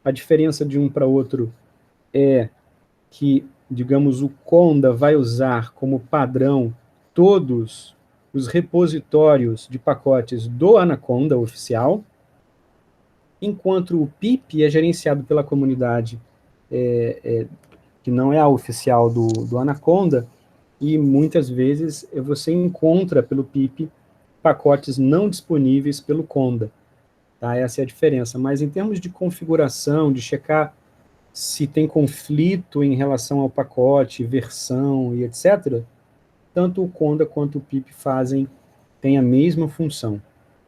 [SPEAKER 1] A diferença de um para outro é que, digamos, o conda vai usar como padrão todos os repositórios de pacotes do Anaconda oficial, enquanto o pip é gerenciado pela comunidade que não é a oficial do Anaconda, e muitas vezes você encontra pelo pip pacotes não disponíveis pelo conda. Tá? Essa é a diferença. Mas em termos de configuração, de checar se tem conflito em relação ao pacote, versão e etc., tanto o conda quanto o pip têm a mesma função.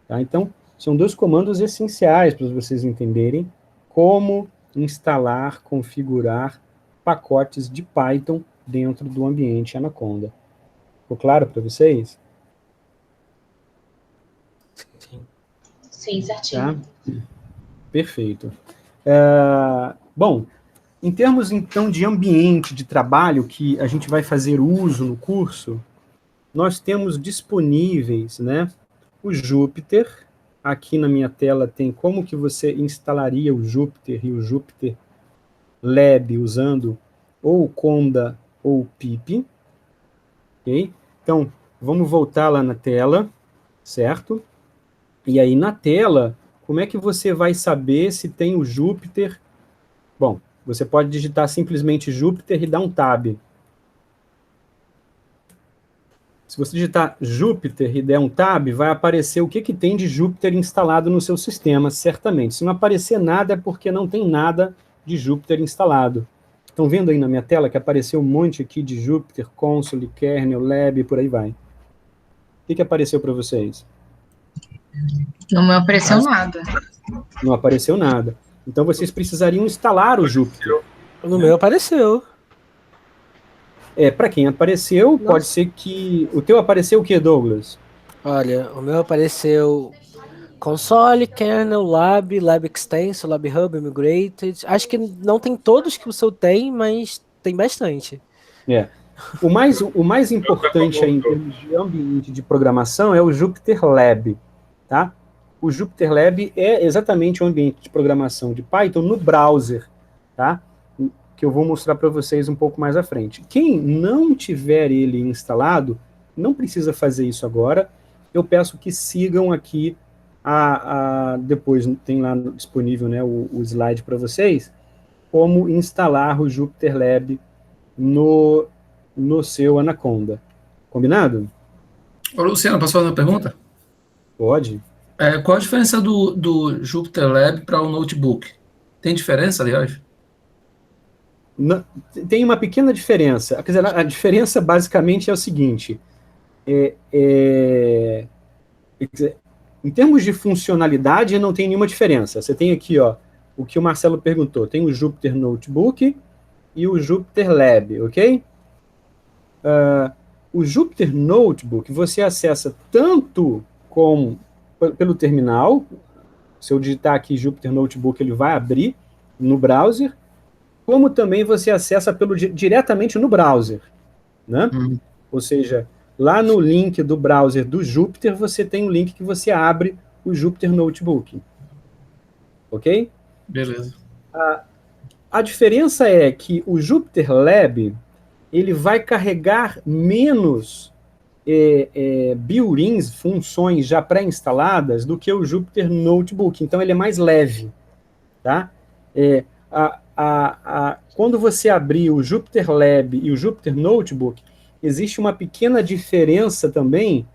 [SPEAKER 1] Tá? Então, são dois comandos essenciais para vocês entenderem como instalar, configurar pacotes de Python dentro do ambiente Anaconda. Ficou claro para vocês?
[SPEAKER 6] Sim, certinho.
[SPEAKER 1] Tá? Perfeito. Bom, em termos, então, de ambiente de trabalho que a gente vai fazer uso no curso, nós temos disponíveis, né, o Jupyter. Aqui na minha tela tem como que você instalaria o Jupyter e o Jupyter Lab usando ou o conda ou o pip. Ok? Então, vamos voltar lá na tela, certo? E aí, na tela, como é que você vai saber se tem o Jupyter? Bom, você pode digitar simplesmente Jupyter e dar um tab. Se você digitar Jupyter e der um tab, vai aparecer o que tem de Jupyter instalado no seu sistema, certamente. Se não aparecer nada, é porque não tem nada de Jupyter instalado. Estão vendo aí na minha tela que apareceu um monte aqui de Jupyter, Console, Kernel, Lab, por aí vai. O que apareceu para vocês?
[SPEAKER 2] Não me apareceu nada.
[SPEAKER 1] Não apareceu nada. Então, vocês precisariam instalar o Jupyter.
[SPEAKER 4] No meu apareceu.
[SPEAKER 1] Para quem apareceu, nossa, pode ser que... O teu apareceu o quê, Douglas?
[SPEAKER 4] Olha, o meu apareceu Console, Kernel, Lab, Lab Extension, Lab Hub, Migrated. Acho que não tem todos que o seu tem, mas tem bastante.
[SPEAKER 1] O mais importante aí, em termos de ambiente de programação é o Jupyter Lab, tá? O Jupyter Lab é exatamente o ambiente de programação de Python no browser, tá? Que eu vou mostrar para vocês um pouco mais à frente. Quem não tiver ele instalado, não precisa fazer isso agora. Eu peço que sigam aqui, depois tem lá disponível, né, o slide para vocês, como instalar o Jupyter Lab no seu Anaconda. Combinado?
[SPEAKER 7] Ô, Luciano, posso fazer uma pergunta?
[SPEAKER 1] Pode.
[SPEAKER 7] Qual a diferença do Jupyter Lab para o notebook? Tem diferença, aliás?
[SPEAKER 1] Tem uma pequena diferença. Quer dizer, a diferença basicamente é o seguinte: em termos de funcionalidade, não tem nenhuma diferença. Você tem aqui, ó, o que o Marcelo perguntou: tem o Jupyter Notebook e o Jupyter Lab, ok? O Jupyter Notebook você acessa tanto pelo terminal. Se eu digitar aqui Jupyter Notebook, ele vai abrir no browser, como também você acessa diretamente no browser, né? Ou seja, lá no link do browser do Jupyter, você tem um link que você abre o Jupyter Notebook. Ok?
[SPEAKER 7] Beleza.
[SPEAKER 1] A diferença é que o Jupyter Lab, ele vai carregar menos built-ins, funções já pré-instaladas, do que o Jupyter Notebook. Então, ele é mais leve, tá? Quando você abrir o Jupyter Lab e o Jupyter Notebook, existe uma pequena diferença também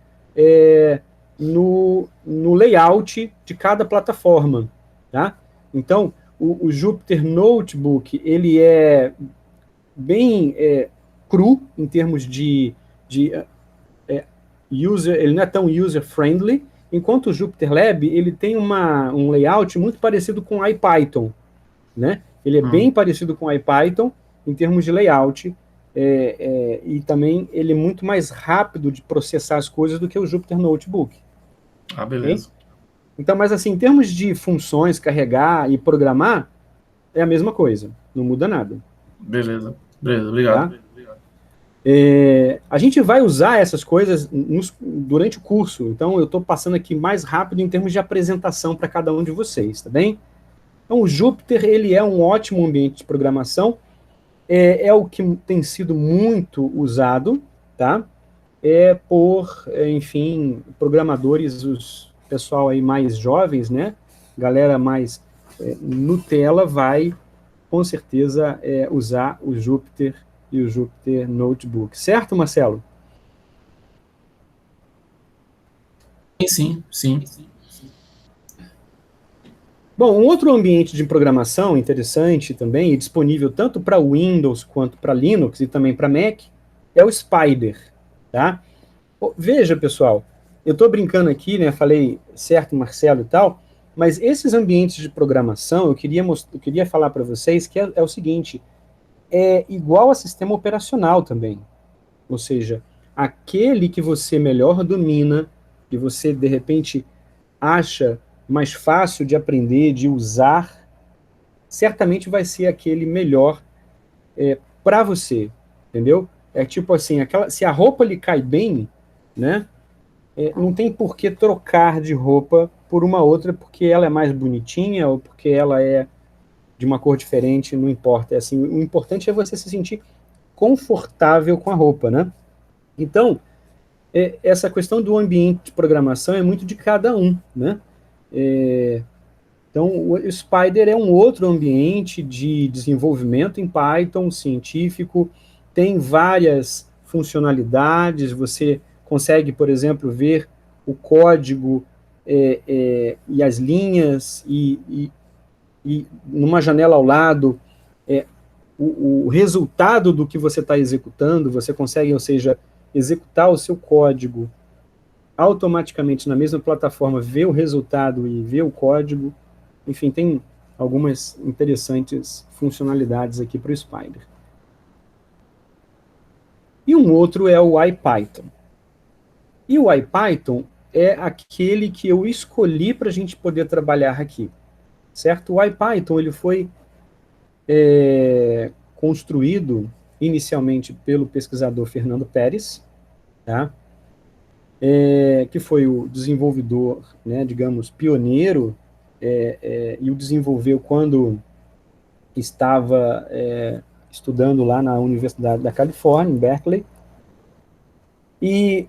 [SPEAKER 1] no layout de cada plataforma, tá? Então, o Jupyter Notebook, ele é bem cru em termos de user, ele não é tão user-friendly, enquanto o Jupyter Lab, ele tem um layout muito parecido com o IPython, né? Ele é bem parecido com o IPython em termos de layout, e também ele é muito mais rápido de processar as coisas do que o Jupyter Notebook.
[SPEAKER 7] Ah, beleza.
[SPEAKER 1] Okay? Então, mas assim, em termos de funções, carregar e programar, é a mesma coisa, não muda nada.
[SPEAKER 7] Beleza, obrigado.
[SPEAKER 1] Tá? A gente vai usar essas coisas durante o curso, então eu estou passando aqui mais rápido em termos de apresentação para cada um de vocês, tá bem? Então o Jupyter, ele é um ótimo ambiente de programação, é o que tem sido muito usado, tá? Por, enfim, programadores, os pessoal aí mais jovens, né? Galera mais Nutella vai, com certeza, usar o Jupyter e o Jupyter Notebook. Certo, Marcelo?
[SPEAKER 7] Sim.
[SPEAKER 1] Bom, um outro ambiente de programação interessante também, e disponível tanto para Windows quanto para Linux e também para Mac, é o Spyder, tá? Veja, pessoal, eu estou brincando aqui, né? Falei certo, Marcelo e tal, mas esses ambientes de programação, eu queria falar para vocês que é o seguinte, é igual a sistema operacional também. Ou seja, aquele que você melhor domina, que você, de repente, acha mais fácil de aprender, de usar, certamente vai ser aquele melhor para você, entendeu? É tipo assim, se a roupa lhe cai bem, né? Não tem por que trocar de roupa por uma outra, porque ela é mais bonitinha, ou porque ela é de uma cor diferente, não importa. Assim, o importante é você se sentir confortável com a roupa, né? Então, essa questão do ambiente de programação é muito de cada um, né? Então, o Spyder é um outro ambiente de desenvolvimento em Python, científico, tem várias funcionalidades, você consegue, por exemplo, ver o código e as linhas, e numa janela ao lado, o resultado do que você está executando, você consegue, ou seja, executar o seu código automaticamente na mesma plataforma, ver o resultado e ver o código. Enfim, tem algumas interessantes funcionalidades aqui para o Spyder. E um outro é o IPython. E o IPython é aquele que eu escolhi para a gente poder trabalhar aqui, certo? O IPython ele foi construído inicialmente pelo pesquisador Fernando Pérez, tá? Que foi o desenvolvedor, né, digamos, pioneiro, e o desenvolveu quando estava estudando lá na Universidade da Califórnia, em Berkeley. E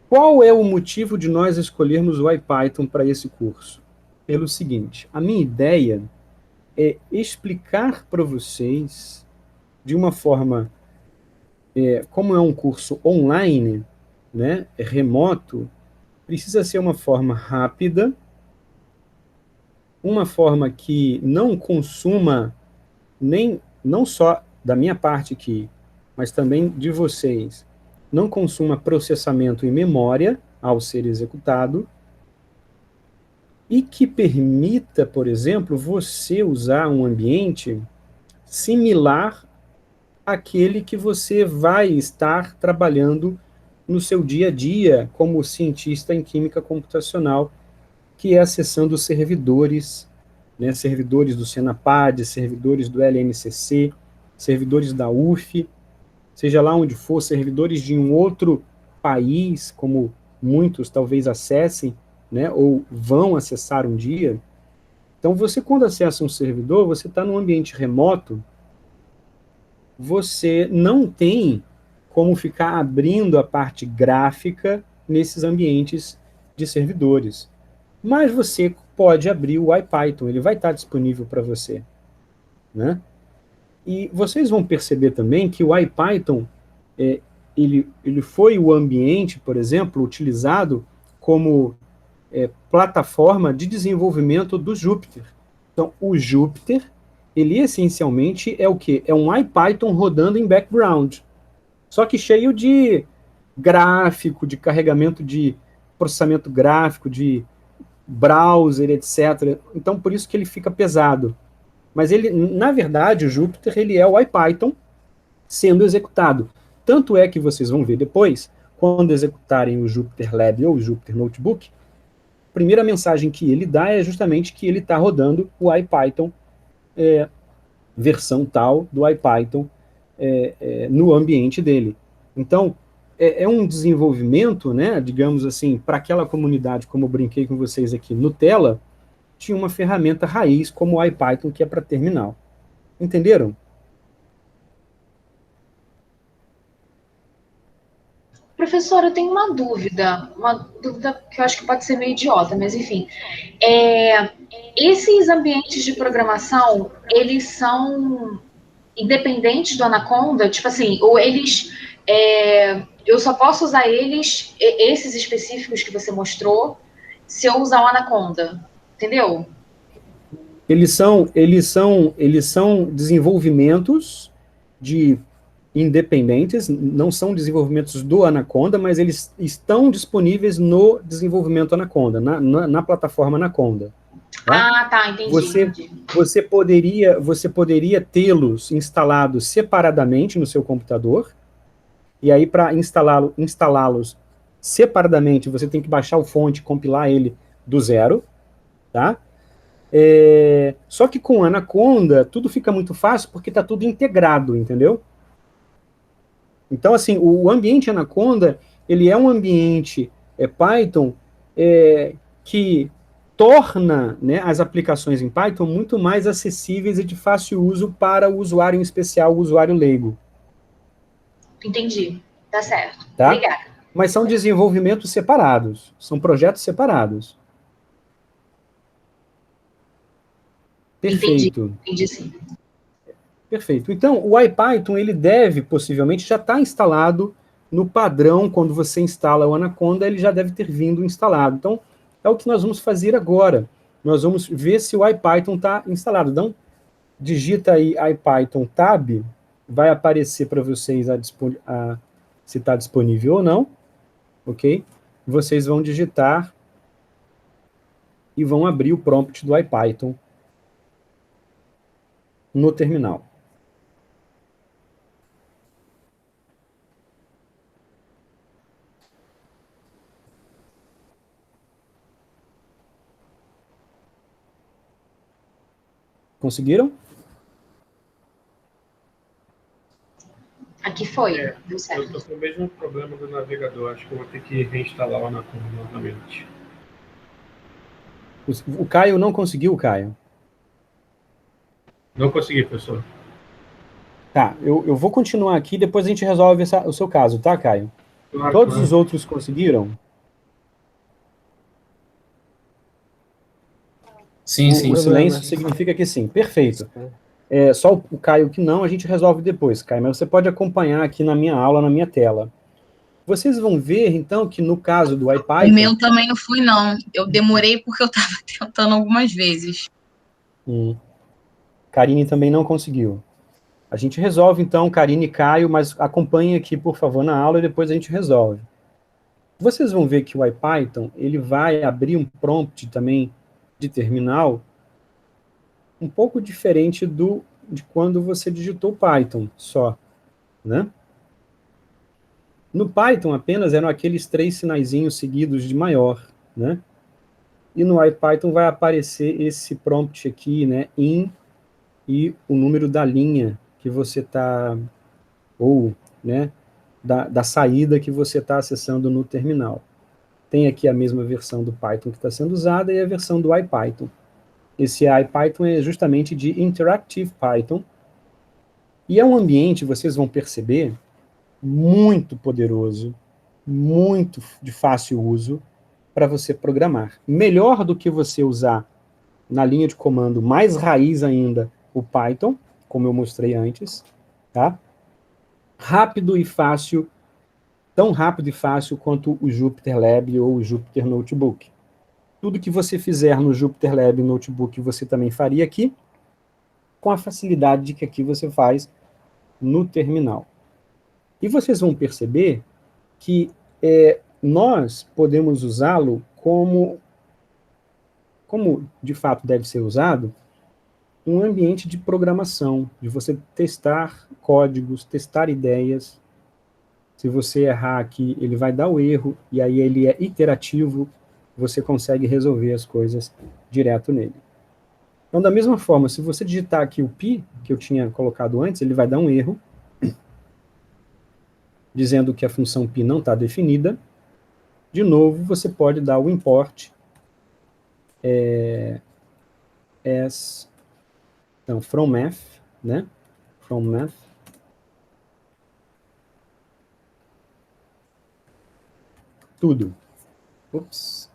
[SPEAKER 1] qual é o motivo de nós escolhermos o IPython para esse curso? Pelo seguinte, a minha ideia é explicar para vocês, de uma forma, como é um curso online, né, remoto, precisa ser uma forma rápida, uma forma que não consuma, não só da minha parte aqui, mas também de vocês, não consuma processamento e memória ao ser executado, e que permita, por exemplo, você usar um ambiente similar àquele que você vai estar trabalhando no seu dia a dia como cientista em química computacional, que é acessando os servidores, né, servidores do Senapad, servidores do LNCC, servidores da UF, seja lá onde for, servidores de um outro país, como muitos talvez acessem, né, ou vão acessar um dia. Então, você, quando acessa um servidor, você está num ambiente remoto, você não tem como ficar abrindo a parte gráfica nesses ambientes de servidores. Mas você pode abrir o IPython, ele vai estar disponível para você, né? E vocês vão perceber também que o IPython, ele foi o ambiente, por exemplo, utilizado como plataforma de desenvolvimento do Jupyter. Então, o Jupyter, ele essencialmente é o quê? É um IPython rodando em background. Só que cheio de gráfico, de carregamento de processamento gráfico, de browser, etc. Então, por isso que ele fica pesado. Mas ele, na verdade, o Jupyter, ele é o IPython sendo executado. Tanto é que vocês vão ver depois, quando executarem o Jupyter Lab ou o Jupyter Notebook, a primeira mensagem que ele dá é justamente que ele está rodando o IPython, versão tal do IPython no ambiente dele. Então, é um desenvolvimento, né, digamos assim, para aquela comunidade, como eu brinquei com vocês aqui, Nutella, tinha uma ferramenta raiz como o IPython, que é para terminal. Entenderam?
[SPEAKER 6] Professor, eu tenho uma dúvida que eu acho que pode ser meio idiota, mas enfim. Esses ambientes de programação, eles são independentes do Anaconda? Tipo assim, ou eles... eu só posso usar eles, esses específicos que você mostrou, se eu usar o Anaconda, entendeu?
[SPEAKER 1] Eles são desenvolvimentos de independentes, não são desenvolvimentos do Anaconda, mas eles estão disponíveis no desenvolvimento Anaconda, na plataforma Anaconda. Tá?
[SPEAKER 6] Ah, tá, entendi.
[SPEAKER 1] Você poderia tê-los instalados separadamente no seu computador, e aí para instalá-los separadamente, você tem que baixar o fonte, compilar ele do zero, tá? Só que com Anaconda, tudo fica muito fácil, porque está tudo integrado, entendeu? Então, assim, o ambiente Anaconda, ele é um ambiente Python que torna, né, as aplicações em Python muito mais acessíveis e de fácil uso para o usuário em especial, o usuário leigo.
[SPEAKER 6] Entendi, tá certo.
[SPEAKER 1] Tá?
[SPEAKER 6] Obrigada.
[SPEAKER 1] Mas são desenvolvimentos separados, são projetos separados. Perfeito.
[SPEAKER 6] Entendi sim.
[SPEAKER 1] Perfeito. Então, o IPython, ele deve, possivelmente, já estar instalado no padrão, quando você instala o Anaconda, ele já deve ter vindo instalado. Então, é o que nós vamos fazer agora. Nós vamos ver se o IPython está instalado. Então, digita aí IPython tab, vai aparecer para vocês se está disponível ou não, ok? Vocês vão digitar e vão abrir o prompt do IPython no terminal. Conseguiram?
[SPEAKER 6] Aqui foi, deu
[SPEAKER 5] Eu
[SPEAKER 6] certo.
[SPEAKER 5] estou com o mesmo problema do navegador. Acho que eu vou ter que reinstalar o Anaconda novamente.
[SPEAKER 1] O Caio não conseguiu, Caio?
[SPEAKER 5] Não consegui, professor.
[SPEAKER 1] Tá, eu vou continuar aqui, depois a gente resolve o seu caso, tá, Caio?
[SPEAKER 5] Claro,
[SPEAKER 1] Todos
[SPEAKER 5] claro.
[SPEAKER 1] os outros conseguiram?
[SPEAKER 7] Sim.
[SPEAKER 1] O silêncio significa que sim. Perfeito. Só o Caio que não, a gente resolve depois, Caio. Mas você pode acompanhar aqui na minha aula, na minha tela. Vocês vão ver, então, que no caso do IPython...
[SPEAKER 2] O meu também não fui, não. Eu demorei porque eu estava tentando algumas vezes.
[SPEAKER 1] Karine também não conseguiu. A gente resolve, então, Karine e Caio, mas acompanhem aqui, por favor, na aula e depois a gente resolve. Vocês vão ver que o IPython, ele vai abrir um prompt também de terminal um pouco diferente de quando você digitou Python só, né? No Python apenas eram aqueles 3 sinaizinhos seguidos de maior, né? E no IPython vai aparecer esse prompt aqui, né, in, e o número da linha que você está, ou, né, da saída que você está acessando no terminal. Tem aqui a mesma versão do Python que está sendo usada e a versão do IPython. Esse IPython é justamente de Interactive Python, e é um ambiente, vocês vão perceber, muito poderoso, muito de fácil uso, para você programar. Melhor do que você usar na linha de comando mais raiz ainda, o Python, como eu mostrei antes, tá? Rápido e fácil, tão rápido e fácil quanto o Jupyter Lab ou o Jupyter Notebook. tudo que você fizer no JupyterLab Notebook, você também faria aqui, com a facilidade de que aqui você faz no terminal. E vocês vão perceber que nós podemos usá-lo como de fato deve ser usado, um ambiente de programação, de você testar códigos, testar ideias. Se você errar aqui, ele vai dar o erro, e aí ele é iterativo, você consegue resolver as coisas direto nele. Então, da mesma forma, se você digitar aqui o pi, que eu tinha colocado antes, ele vai dar um erro, dizendo que a função pi não está definida. De novo, você pode dar o import from math, né? From math. Tudo. Ups.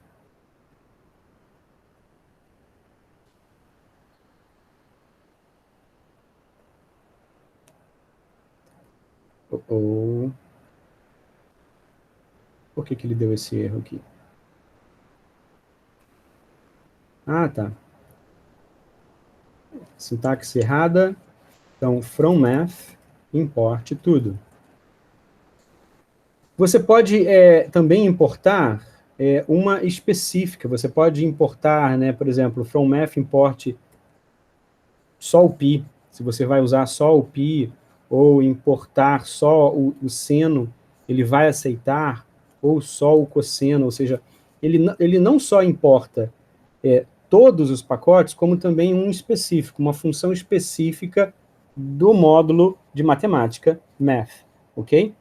[SPEAKER 1] Por que ele deu esse erro aqui? Ah, tá. Sintaxe errada. Então, from math, import tudo. Você pode também importar uma específica. Você pode importar, né, por exemplo, from math import só o pi. Se você vai usar só o pi, ou importar só o seno, ele vai aceitar, ou só o cosseno, ou seja, ele não só importa todos os pacotes, como também um específico, uma função específica do módulo de matemática, math, ok?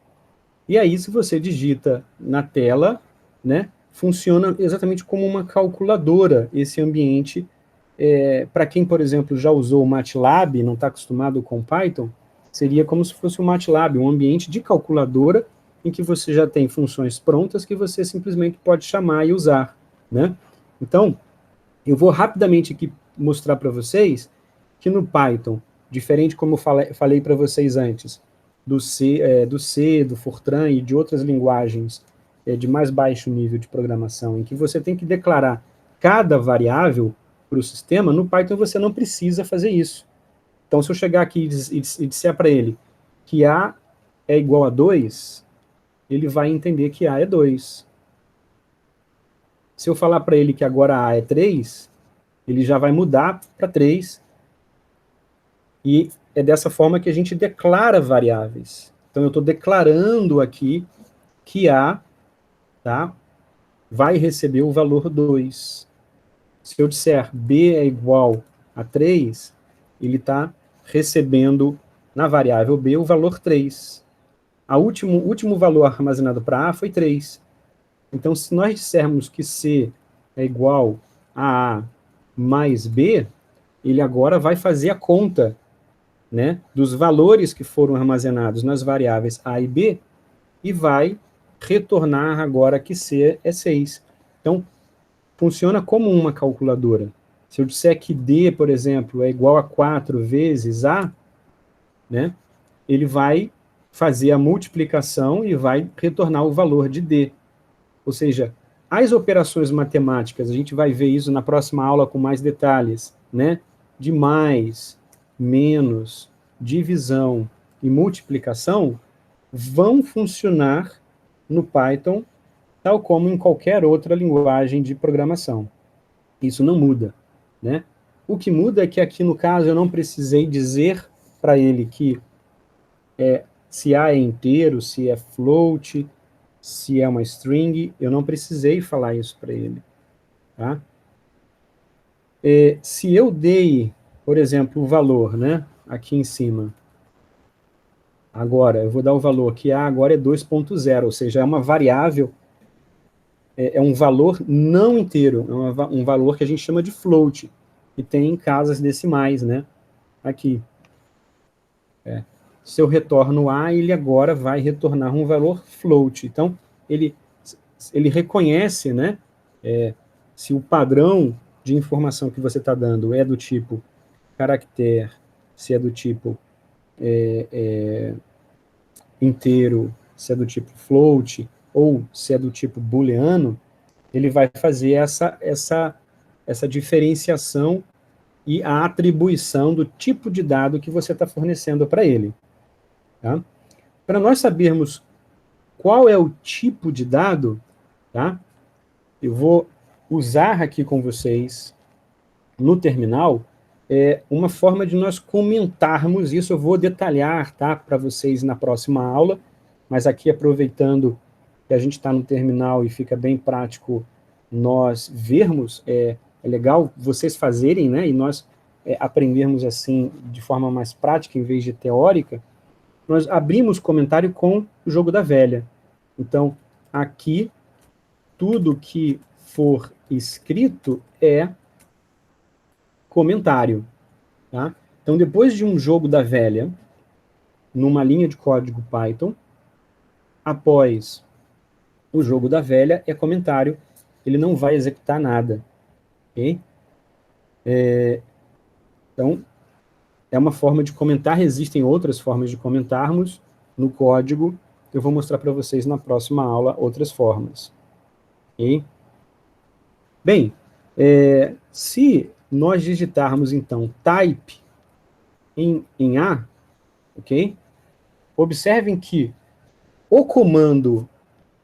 [SPEAKER 1] E aí, se você digita na tela, né, funciona exatamente como uma calculadora, esse ambiente. Para quem, por exemplo, já usou o MATLAB, não está acostumado com Python, seria como se fosse o MATLAB, um ambiente de calculadora em que você já tem funções prontas que você simplesmente pode chamar e usar, né? Então, eu vou rapidamente aqui mostrar para vocês que no Python, diferente como eu falei para vocês antes, do C, do Fortran e de outras linguagens de mais baixo nível de programação, em que você tem que declarar cada variável para o sistema, no Python você não precisa fazer isso. Então, se eu chegar aqui e disser para ele que A é igual a 2, ele vai entender que A é 2. Se eu falar para ele que agora A é 3, ele já vai mudar para 3. E é dessa forma que a gente declara variáveis. Então, eu estou declarando aqui que A, tá, vai receber o valor 2. Se eu disser B é igual a 3, ele está recebendo na variável B o valor 3. O último valor armazenado para A foi 3. Então, se nós dissermos que C é igual a mais B, ele agora vai fazer a conta, né, dos valores que foram armazenados nas variáveis A e B e vai retornar agora que C é 6. Então, funciona como uma calculadora. Se eu disser que D, por exemplo, é igual a 4 vezes A, né, ele vai fazer a multiplicação e vai retornar o valor de D. Ou seja, as operações matemáticas, a gente vai ver isso na próxima aula com mais detalhes, né, de mais, menos, divisão e multiplicação, vão funcionar no Python tal como em qualquer outra linguagem de programação. Isso não muda, né? O que muda é que aqui, no caso, eu não precisei dizer para ele que se A é inteiro, se é float, se é uma string, eu não precisei falar isso para ele, tá? Se eu dei, por exemplo, o valor, né, aqui em cima, agora, eu vou dar o valor que A agora é 2.0, ou seja, é uma variável, é um valor não inteiro, é um valor que a gente chama de float, que tem em casas decimais, né, aqui. Se eu retorno A, ele agora vai retornar um valor float. Então, ele reconhece, né, se o padrão de informação que você está dando é do tipo caractere, se é do tipo inteiro, se é do tipo float, ou se é do tipo booleano, ele vai fazer essa diferenciação e a atribuição do tipo de dado que você está fornecendo para ele. Tá? Para nós sabermos qual é o tipo de dado, tá? Eu vou usar aqui com vocês, no terminal, uma forma de nós comentarmos isso. Eu vou detalhar, tá, para vocês na próxima aula, mas aqui, aproveitando que a gente está no terminal e fica bem prático nós vermos, é legal vocês fazerem, né, e nós aprendermos assim, de forma mais prática, em vez de teórica. Nós abrimos comentário com o jogo da velha. Então, aqui, tudo que for escrito é comentário. Tá? Então, depois de um jogo da velha, numa linha de código Python, após o jogo da velha, é comentário, ele não vai executar nada. Ok? Então, é uma forma de comentar, existem outras formas de comentarmos no código, eu vou mostrar para vocês na próxima aula outras formas. Ok? Bem, se nós digitarmos, então, type em A, ok? Observem que o comando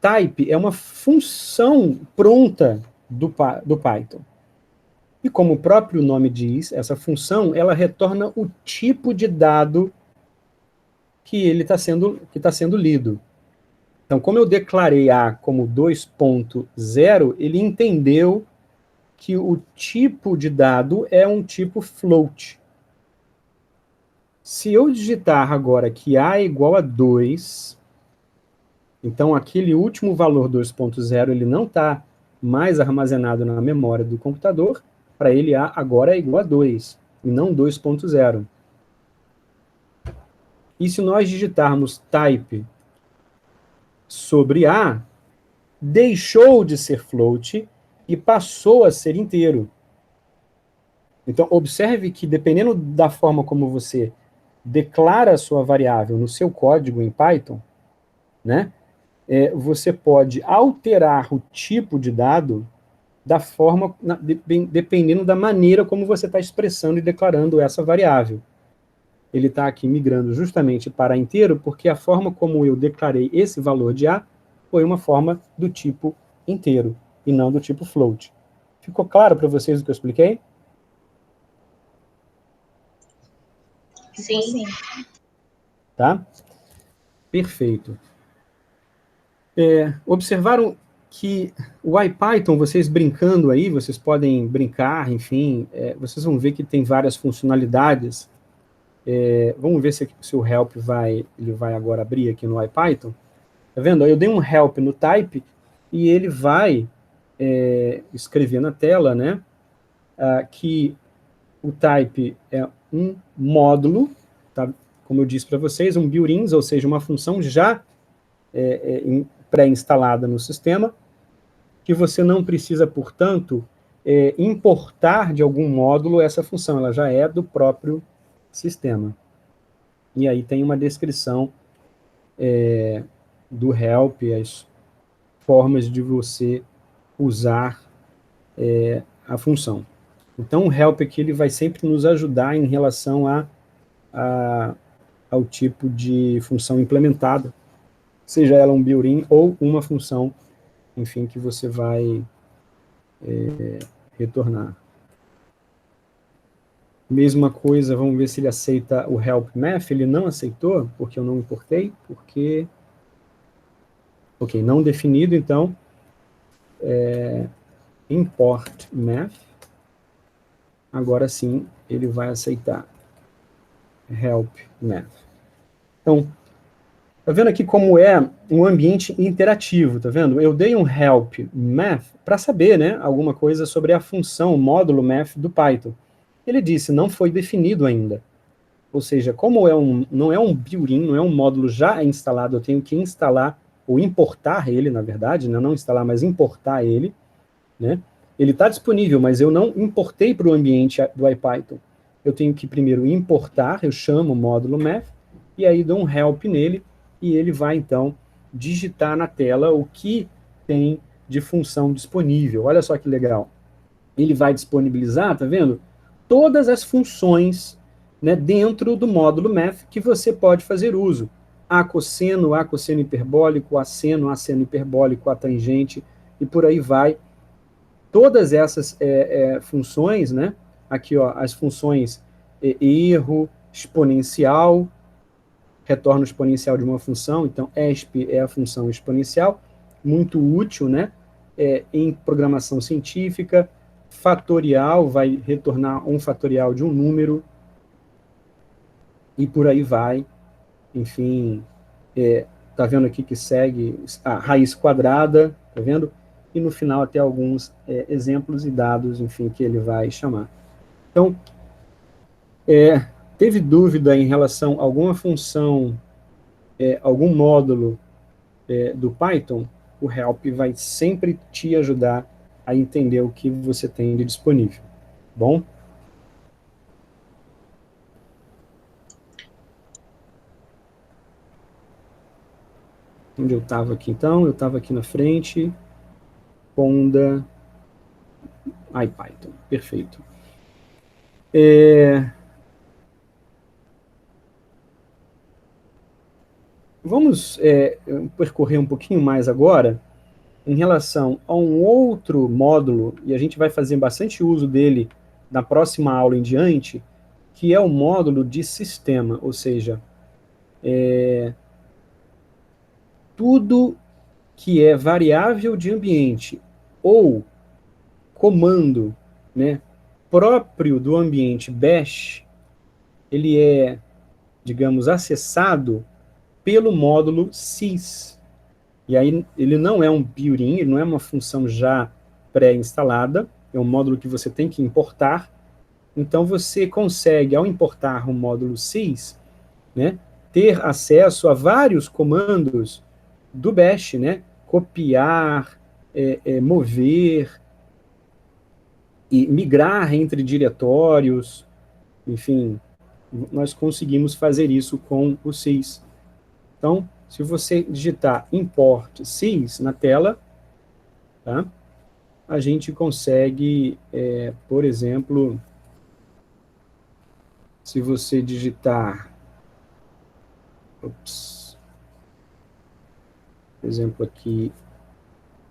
[SPEAKER 1] type é uma função pronta do Python. E como o próprio nome diz, essa função, ela retorna o tipo de dado que ele está sendo lido. Então, como eu declarei A como 2.0, ele entendeu que o tipo de dado é um tipo float. Se eu digitar agora que A é igual a 2, então aquele último valor 2.0, ele não está mais armazenado na memória do computador, para ele A agora é igual a 2, e não 2.0. E se nós digitarmos type sobre A, deixou de ser float e passou a ser inteiro. Então, observe que, dependendo da forma como você declara a sua variável no seu código em Python, né, você pode alterar o tipo de dado da forma, dependendo da maneira como você está expressando e declarando essa variável. Ele está aqui migrando justamente para inteiro, porque a forma como eu declarei esse valor de A foi uma forma do tipo inteiro, e não do tipo float. Ficou claro para vocês o que eu expliquei?
[SPEAKER 6] Sim.
[SPEAKER 1] Tá? Perfeito. Observaram que o IPython, vocês brincando aí, vocês podem brincar, enfim, vocês vão ver que tem várias funcionalidades. Vamos ver se o help ele vai agora abrir aqui no IPython. Tá vendo? Eu dei um help no type e ele vai escrever na tela, né, que o type é um módulo, tá? Como eu disse para vocês, um built-in, ou seja, uma função já pré-instalada no sistema, que você não precisa, portanto, importar de algum módulo essa função, ela já é do próprio sistema. E aí tem uma descrição do help, as formas de você usar a função. Então, o help aqui ele vai sempre nos ajudar em relação ao tipo de função implementada, seja ela um built-in ou uma função, enfim, que você vai retornar. Mesma coisa, vamos ver se ele aceita o help math. Ele não aceitou, porque eu não importei, porque... Ok, não definido, então, import math. Agora sim, ele vai aceitar help math. Então, tá vendo aqui como é um ambiente interativo, tá vendo? Eu dei um help math para saber, né, alguma coisa sobre a função, o módulo math do Python. Ele disse, não foi definido ainda. Ou seja, como não é um built-in, não é um módulo já instalado, eu tenho que instalar, ou importar ele, na verdade, né, não instalar, mas importar ele, né? Ele está disponível, mas eu não importei para o ambiente do IPython. Eu tenho que primeiro importar, eu chamo o módulo math, e aí dou um help nele, e ele vai, então, digitar na tela o que tem de função disponível. Olha só que legal. Ele vai disponibilizar, tá vendo? Todas as funções, né, dentro do módulo math que você pode fazer uso. Acosseno hiperbólico, asseno hiperbólico, atangente, e por aí vai. Todas essas funções, né? Aqui, ó, as funções erro, exponencial, retorno exponencial de uma função, então ESP é a função exponencial, muito útil, né? Em programação científica. Fatorial vai retornar um fatorial de um número, e por aí vai. Enfim, tá vendo aqui que segue a raiz quadrada, tá vendo? E no final até alguns exemplos e dados, enfim, que ele vai chamar. Então, teve dúvida em relação a alguma função, algum módulo do Python? O help vai sempre te ajudar a entender o que você tem de disponível. Bom? Onde eu estava aqui, então? Eu estava aqui na frente. Conda. IPython. Perfeito. Vamos percorrer um pouquinho mais agora em relação a um outro módulo, e a gente vai fazer bastante uso dele na próxima aula em diante, que é o módulo de sistema, ou seja, tudo que é variável de ambiente ou comando, né, próprio do ambiente bash, ele é, digamos, acessado pelo módulo sys. E aí ele não é um built-in, ele não é uma função já pré-instalada, é um módulo que você tem que importar. Então você consegue, ao importar o módulo sys, né, ter acesso a vários comandos do bash, né, copiar, mover, e migrar entre diretórios, enfim, nós conseguimos fazer isso com o sys. Então, se você digitar import sys na tela, tá, a gente consegue, por exemplo, se você digitar, por exemplo, aqui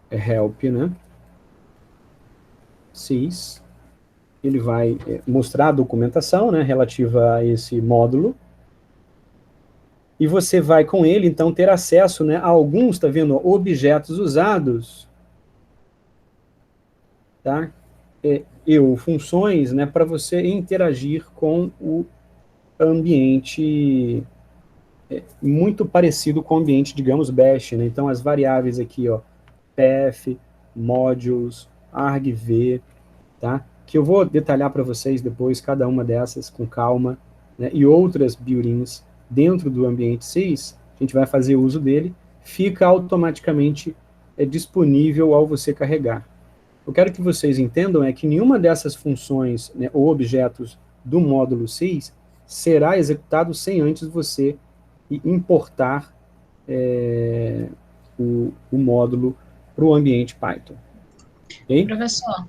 [SPEAKER 1] é help, né, sys, ele vai mostrar a documentação, né, relativa a esse módulo, e você vai com ele, então, ter acesso, né, a alguns, tá vendo, objetos usados, tá, funções, né, para você interagir com o ambiente muito parecido com o ambiente, digamos, bash, né, então as variáveis aqui, ó, path, modules, argv, tá, que eu vou detalhar para vocês depois, cada uma dessas com calma, né, e outras built-ins dentro do ambiente sys, a gente vai fazer uso dele, fica automaticamente disponível ao você carregar. Eu quero que vocês entendam que nenhuma dessas funções, né, ou objetos do módulo sys será executado sem antes você importar o módulo para o ambiente Python. Okay?
[SPEAKER 2] Professor,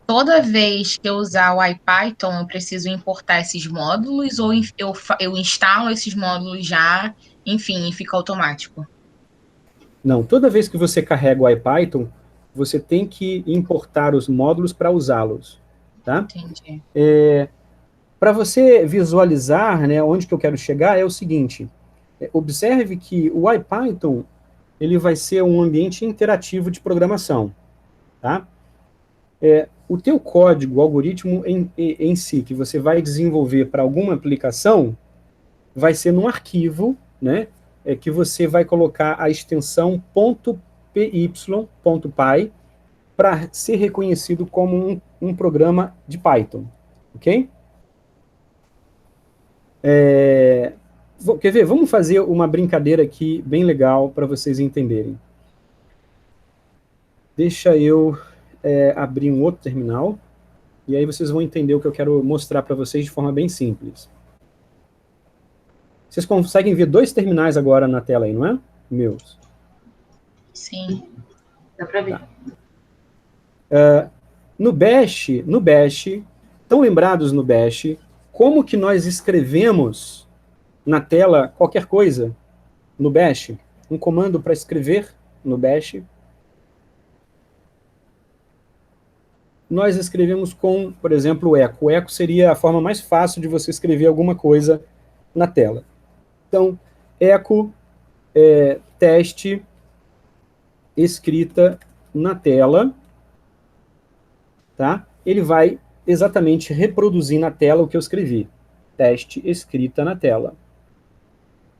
[SPEAKER 2] toda vez que eu usar o IPython, eu preciso importar esses módulos ou eu instalo esses módulos já, enfim, e fica automático?
[SPEAKER 1] Não, toda vez que você carrega o IPython, você tem que importar os módulos para usá-los, tá?
[SPEAKER 2] Entendi.
[SPEAKER 1] Para você visualizar, né, onde que eu quero chegar, é o seguinte, observe que o IPython, ele vai ser um ambiente interativo de programação, tá? O teu código, o algoritmo em si, que você vai desenvolver para alguma aplicação, vai ser num arquivo, né, que você vai colocar a extensão .py, para ser reconhecido como um programa de Python, ok? Quer ver? Vamos fazer uma brincadeira aqui bem legal para vocês entenderem. Deixa eu abrir um outro terminal, e aí vocês vão entender o que eu quero mostrar para vocês de forma bem simples. Vocês conseguem ver dois terminais agora na tela aí, não é? Meus.
[SPEAKER 2] Sim.
[SPEAKER 6] Dá para ver.
[SPEAKER 1] No Bash, estão lembrados no Bash, como que nós escrevemos na tela qualquer coisa no Bash? Um comando para escrever no Bash. Nós escrevemos com, por exemplo, o echo. O echo seria a forma mais fácil de você escrever alguma coisa na tela. Então, echo, teste, escrita na tela, tá? Ele vai exatamente reproduzir na tela o que eu escrevi. Teste, escrita na tela.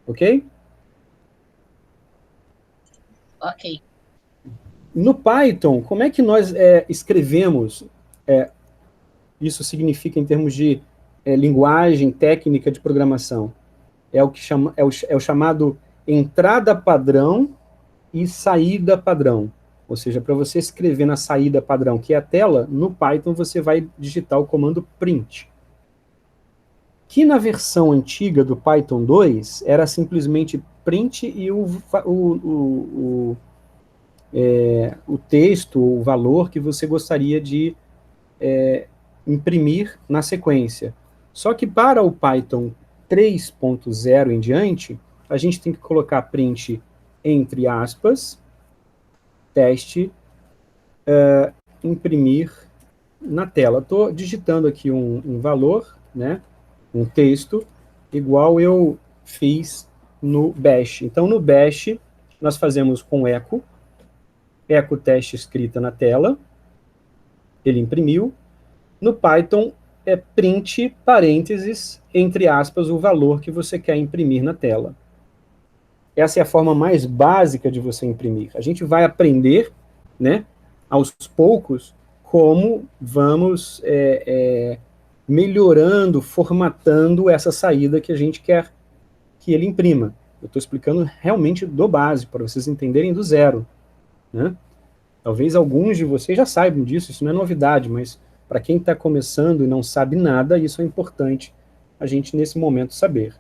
[SPEAKER 1] Ok?
[SPEAKER 2] Ok.
[SPEAKER 1] No Python, como é que nós escrevemos? Isso significa em termos de linguagem, técnica de programação. É o chamado entrada padrão e saída padrão. Ou seja, para você escrever na saída padrão, que é a tela, no Python você vai digitar o comando print. Que na versão antiga do Python 2 era simplesmente print e o texto, o valor que você gostaria de imprimir na sequência. Só que para o Python 3.0 em diante, a gente tem que colocar print entre aspas, teste, imprimir na tela. Estou digitando aqui um valor, né, um texto, igual eu fiz no Bash. Então, no Bash, nós fazemos com echo teste escrita na tela, ele imprimiu. No Python, é print, parênteses, entre aspas, o valor que você quer imprimir na tela. Essa é a forma mais básica de você imprimir. A gente vai aprender, né, aos poucos, como vamos melhorando, formatando essa saída que a gente quer que ele imprima. Eu estou explicando realmente do básico, para vocês entenderem do zero, né? Talvez alguns de vocês já saibam disso, isso não é novidade, mas para quem está começando e não sabe nada, isso é importante a gente, nesse momento, saber.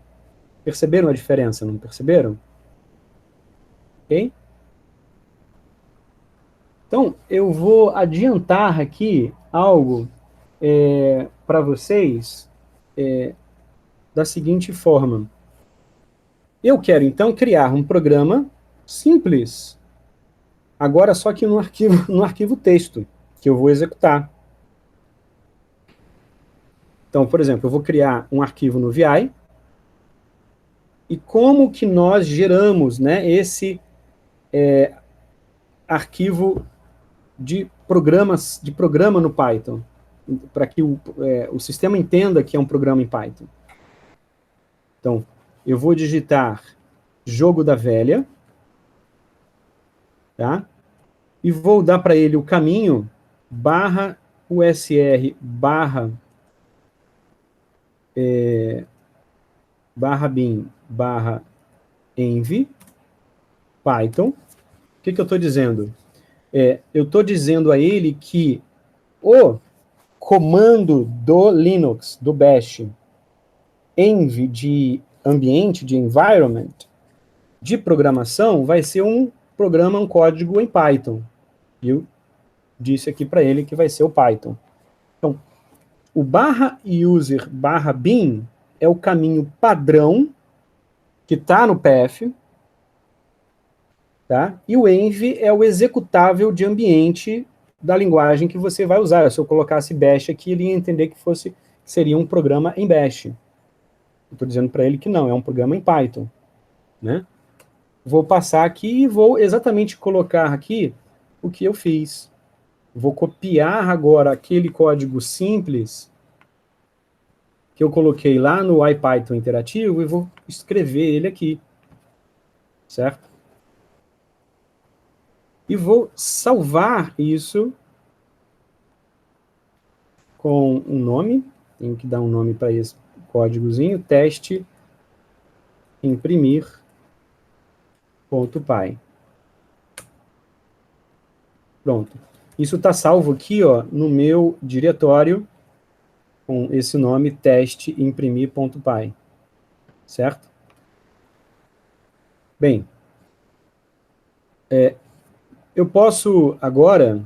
[SPEAKER 1] Perceberam a diferença, não perceberam? Ok? Então, eu vou adiantar aqui algo para vocês da seguinte forma. Eu quero, então, criar um programa simples, agora só que no arquivo texto, que eu vou executar. Então, por exemplo, eu vou criar um arquivo no VI, e como que nós geramos, né, esse arquivo de programa no Python, para que o sistema entenda que é um programa em Python. Então, eu vou digitar jogo da velha, tá? E vou dar para ele o caminho /usr /bin /env Python. O que eu estou dizendo? Eu estou dizendo a ele que o comando do Linux, do Bash, env de ambiente, de environment, de programação, vai ser um programa, um código em Python. E eu disse aqui para ele que vai ser o Python. Então, o /user /bin é o caminho padrão que está no PF, tá? E o env é o executável de ambiente da linguagem que você vai usar. Se eu colocasse Bash aqui, ele ia entender que seria um programa em Bash. Estou dizendo para ele que não, é um programa em Python, né? Vou passar aqui e vou exatamente colocar aqui o que eu fiz. Vou copiar agora aquele código simples que eu coloquei lá no IPython interativo e vou escrever ele aqui, certo? E vou salvar isso com um nome, tenho que dar um nome para esse códigozinho, teste imprimir.py. Pronto. Isso está salvo aqui, ó, no meu diretório com esse nome, teste imprimir.py. Certo? Bem, eu posso agora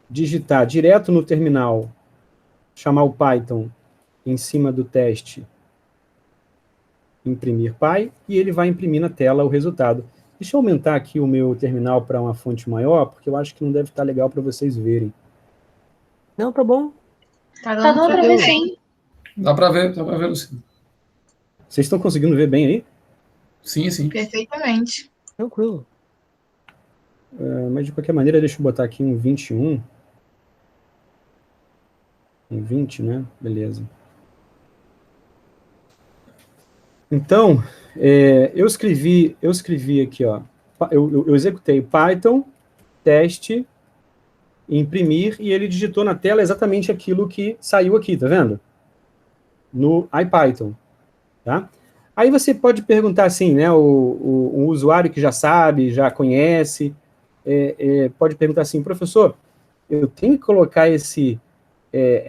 [SPEAKER 1] digitar direto no terminal, chamar o Python em cima do teste, imprimir Py, e ele vai imprimir na tela o resultado. Deixa eu aumentar aqui o meu terminal para uma fonte maior, porque eu acho que não deve estar legal para vocês verem.
[SPEAKER 4] Não, tá bom.
[SPEAKER 2] Tá
[SPEAKER 6] Tá dando pra ver sim.
[SPEAKER 7] Dá para ver, Luciano.
[SPEAKER 1] Vocês estão conseguindo ver bem aí?
[SPEAKER 7] Sim, sim.
[SPEAKER 2] perfeitamente.
[SPEAKER 4] Tranquilo.
[SPEAKER 1] Mas de qualquer maneira, deixa eu botar aqui um 21. Um 20, né? Beleza. Então, eu escrevi aqui, ó. Eu executei Python, teste, imprimir, e ele digitou na tela exatamente aquilo que saiu aqui, tá vendo? No IPython, tá? Aí você pode perguntar assim, né? O usuário que já sabe, já conhece, pode perguntar assim, professor, eu tenho que colocar esse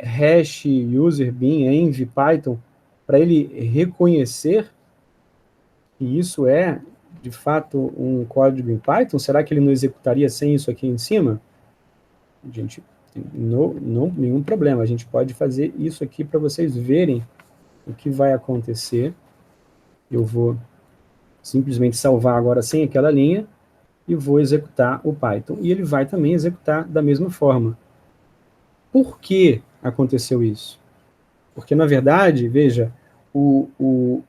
[SPEAKER 1] hash user bin env Python para ele reconhecer que isso é, de fato, um código em Python? Será que ele não executaria sem isso aqui em cima? Gente, não nenhum problema. A gente pode fazer isso aqui para vocês verem o que vai acontecer. Eu vou simplesmente salvar agora sem aquela linha e vou executar o Python. E ele vai também executar da mesma forma. Por que aconteceu isso? Porque, na verdade, veja, o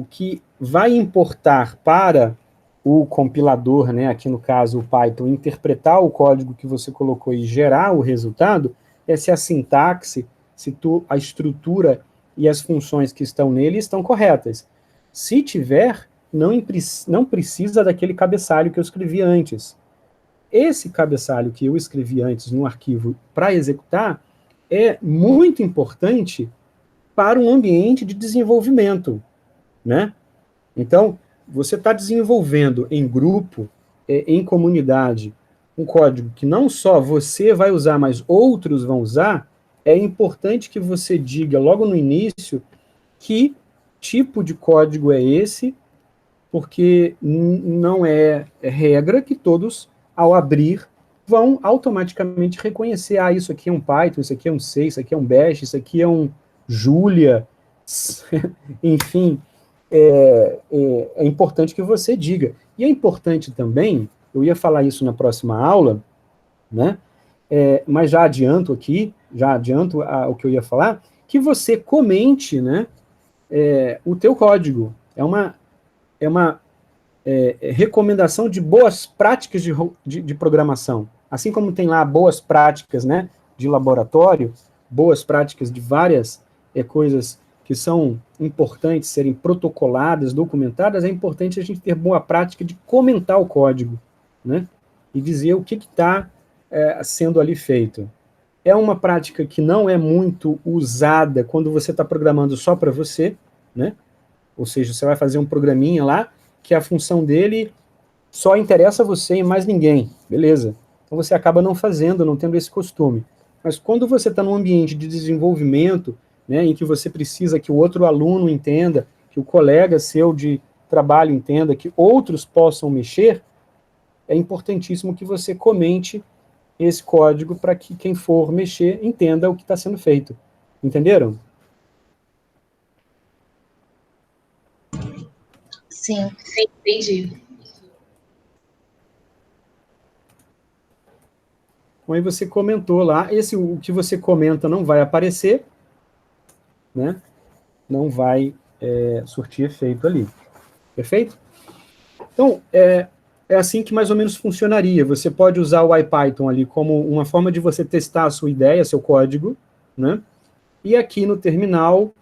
[SPEAKER 1] que vai importar para o compilador, né, aqui no caso o Python, interpretar o código que você colocou e gerar o resultado, é se a sintaxe, a estrutura e as funções que estão nele estão corretas. Se tiver, não precisa daquele cabeçalho que eu escrevi antes. Esse cabeçalho que eu escrevi antes no arquivo para executar é muito importante para um ambiente de desenvolvimento, né? Então, você está desenvolvendo em grupo, em comunidade, um código que não só você vai usar, mas outros vão usar, é importante que você diga logo no início que tipo de código é esse, porque não é regra que todos, ao abrir, vão automaticamente reconhecer, isso aqui é um Python, isso aqui é um C, isso aqui é um Bash, isso aqui é um Julia, enfim, é importante que você diga. E é importante também, eu ia falar isso na próxima aula, né? Mas já adianto aqui, o que eu ia falar, que você comente, né, o teu código. É uma recomendação de boas práticas de programação. Assim como tem lá boas práticas, né, de laboratório, boas práticas de várias coisas que são importantes serem protocoladas, documentadas, é importante a gente ter boa prática de comentar o código, né, e dizer o que está sendo ali feito. É uma prática que não é muito usada quando você está programando só para você, né, ou seja, você vai fazer um programinha lá, que a função dele só interessa a você e mais ninguém, beleza. Então você acaba não fazendo, não tendo esse costume. Mas quando você está num ambiente de desenvolvimento, né, em que você precisa que o outro aluno entenda, que o colega seu de trabalho entenda, que outros possam mexer, é importantíssimo que você comente esse código para que quem for mexer entenda o que está sendo feito. Entenderam?
[SPEAKER 2] Sim.
[SPEAKER 6] Entendi.
[SPEAKER 1] Então, aí você comentou lá, o que você comenta não vai aparecer, né? Não vai surtir efeito ali. Perfeito? Então, é assim que mais ou menos funcionaria. Você pode usar o IPython ali como uma forma de você testar a sua ideia, seu código, né? E aqui no terminal,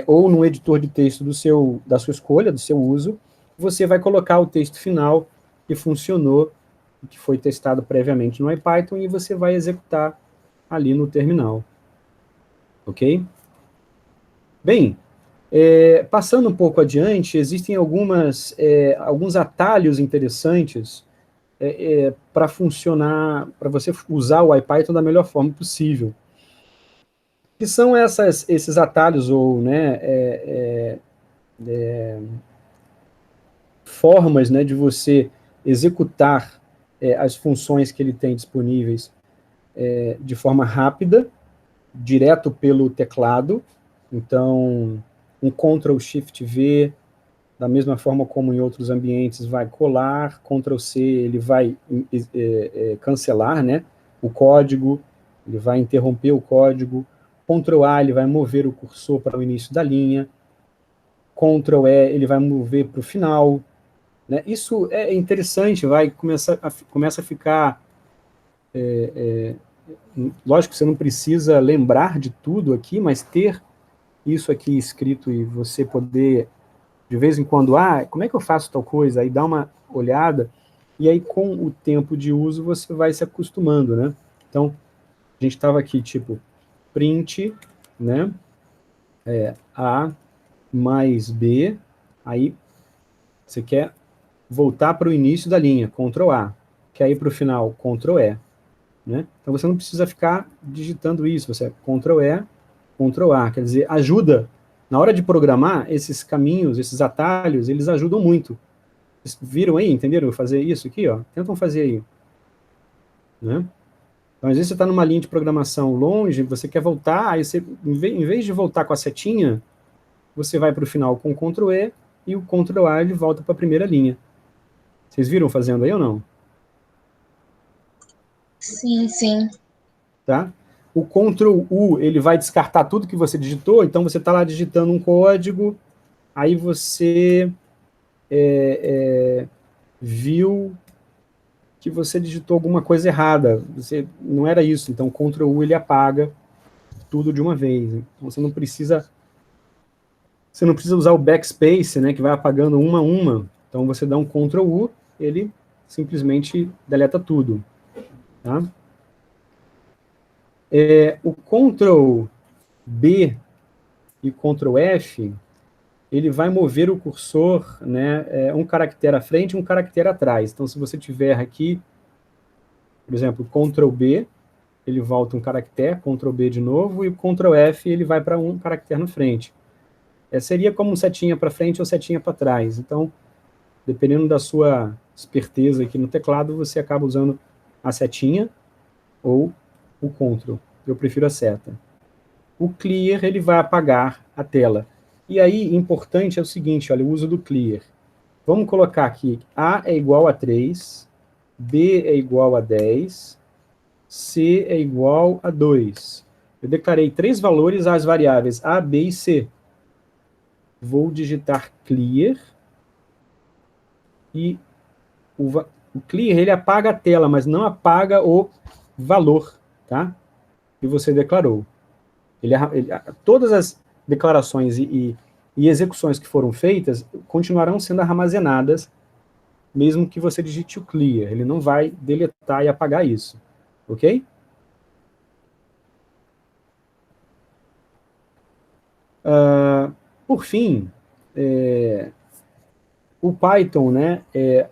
[SPEAKER 1] ou no editor de texto da sua escolha, do seu uso, você vai colocar o texto final que funcionou, que foi testado previamente no IPython, e você vai executar ali no terminal. Ok? Bem, passando um pouco adiante, existem alguns atalhos interessantes para funcionar, para você usar o IPython da melhor forma possível. Que são esses atalhos, ou formas, né, de você executar as funções que ele tem disponíveis de forma rápida, direto pelo teclado. Então, um Ctrl+Shift+V, da mesma forma como em outros ambientes, vai colar, Ctrl+C, ele vai cancelar, né, o código, ele vai interromper o código, Ctrl+A, ele vai mover o cursor para o início da linha, Ctrl+E, ele vai mover para o final, né? Isso é interessante, começa a ficar... lógico que você não precisa lembrar de tudo aqui, mas ter isso aqui escrito e você poder, de vez em quando, como é que eu faço tal coisa? Aí dá uma olhada, e aí com o tempo de uso você vai se acostumando, né? Então, a gente estava aqui, tipo, print, né? A mais B, aí você quer voltar para o início da linha, Ctrl+A, quer ir para o final, Ctrl+E, né? Então você não precisa ficar digitando isso, você Ctrl+E, Ctrl+A, quer dizer, ajuda, na hora de programar, esses caminhos, esses atalhos, eles ajudam muito. Vocês viram aí, entenderam? Fazer isso aqui, ó, tentam fazer aí, né? Então, às vezes você está numa linha de programação longe, você quer voltar, aí você, em vez de voltar com a setinha, você vai para o final com o Ctrl+E, e o Ctrl+A ele volta para a primeira linha. Vocês viram fazendo aí ou não?
[SPEAKER 2] Sim, sim.
[SPEAKER 1] Tá? O Ctrl+U, ele vai descartar tudo que você digitou, então você está lá digitando um código, aí você viu que você digitou alguma coisa errada, não era isso, então o Ctrl+U ele apaga tudo de uma vez. Então você não precisa usar o backspace, né, que vai apagando uma a uma. Então você dá um Ctrl+U, ele simplesmente deleta tudo. Tá? O Ctrl+B e Ctrl+F, ele vai mover o cursor, né, um caractere à frente e um caractere atrás. Então, se você tiver aqui, por exemplo, Ctrl+B, ele volta um caractere, Ctrl+B de novo, e o Ctrl+F ele vai para um caractere na frente. Seria como um setinha para frente ou setinha para trás. Então, dependendo da sua esperteza aqui no teclado, você acaba usando a setinha ou o Ctrl. Eu prefiro a seta. O Clear, ele vai apagar a tela. E aí, importante é o seguinte, olha, o uso do Clear. Vamos colocar aqui, A é igual a 3, B é igual a 10, C é igual a 2. Eu declarei 3 valores às variáveis A, B e C. Vou digitar Clear, e o Clear, ele apaga a tela, mas não apaga o valor, tá? Que você declarou. Todas as declarações e execuções que foram feitas continuarão sendo armazenadas, mesmo que você digite o Clear. Ele não vai deletar e apagar isso. Ok? Por fim, o Python, né,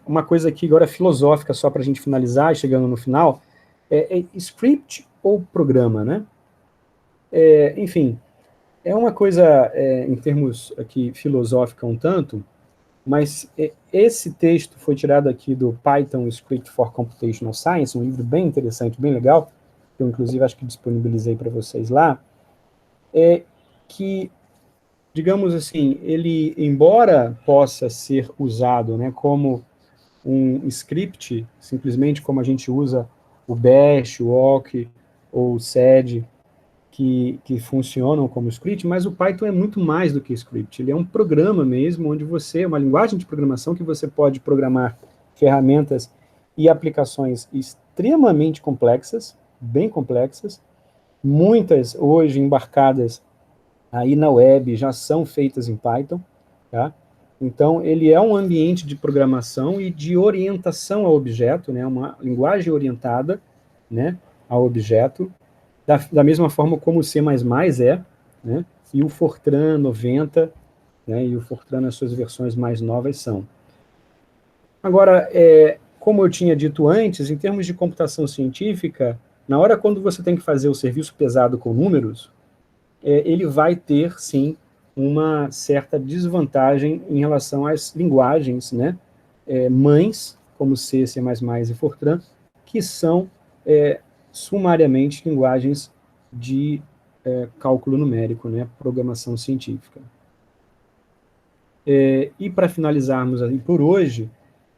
[SPEAKER 1] uma coisa aqui agora filosófica, só para a gente finalizar, chegando no final, script ou programa, né? Enfim, é uma coisa, em termos aqui filosófica um tanto, mas esse texto foi tirado aqui do Python Script for Computational Science, um livro bem interessante, bem legal, que eu inclusive acho que disponibilizei para vocês lá, que, digamos assim, ele, embora possa ser usado, né, como um script, simplesmente como a gente usa o Bash, o Awk ou o sed, que funcionam como script, mas o Python é muito mais do que script. Ele é um programa mesmo, onde uma linguagem de programação que você pode programar ferramentas e aplicações extremamente complexas, bem complexas, muitas hoje embarcadas aí na web já são feitas em Python, tá? Então, ele é um ambiente de programação e de orientação ao objeto, né? Uma linguagem orientada, né, ao objeto, da mesma forma como o C++ né, e o Fortran 90, né, e o Fortran nas suas versões mais novas são. Agora, como eu tinha dito antes, em termos de computação científica, na hora quando você tem que fazer o serviço pesado com números, ele vai ter, sim, uma certa desvantagem em relação às linguagens, né, mães como C, C++ e Fortran, que são sumariamente linguagens de cálculo numérico, né, programação científica. E para finalizarmos aí por hoje,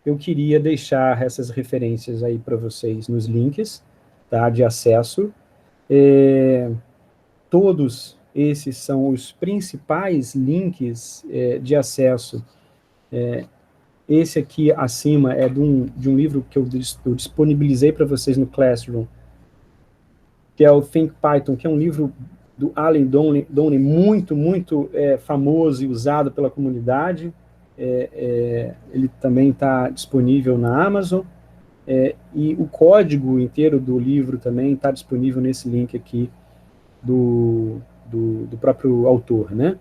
[SPEAKER 1] eu queria deixar essas referências aí para vocês nos links, tá, de acesso. Todos esses são os principais links de acesso. Esse aqui acima é de um livro que eu disponibilizei para vocês no Classroom, que é o Think Python, que é um livro do Alan Downey muito, muito famoso e usado pela comunidade. Ele também está disponível na Amazon, e o código inteiro do livro também está disponível nesse link aqui do próprio autor, né?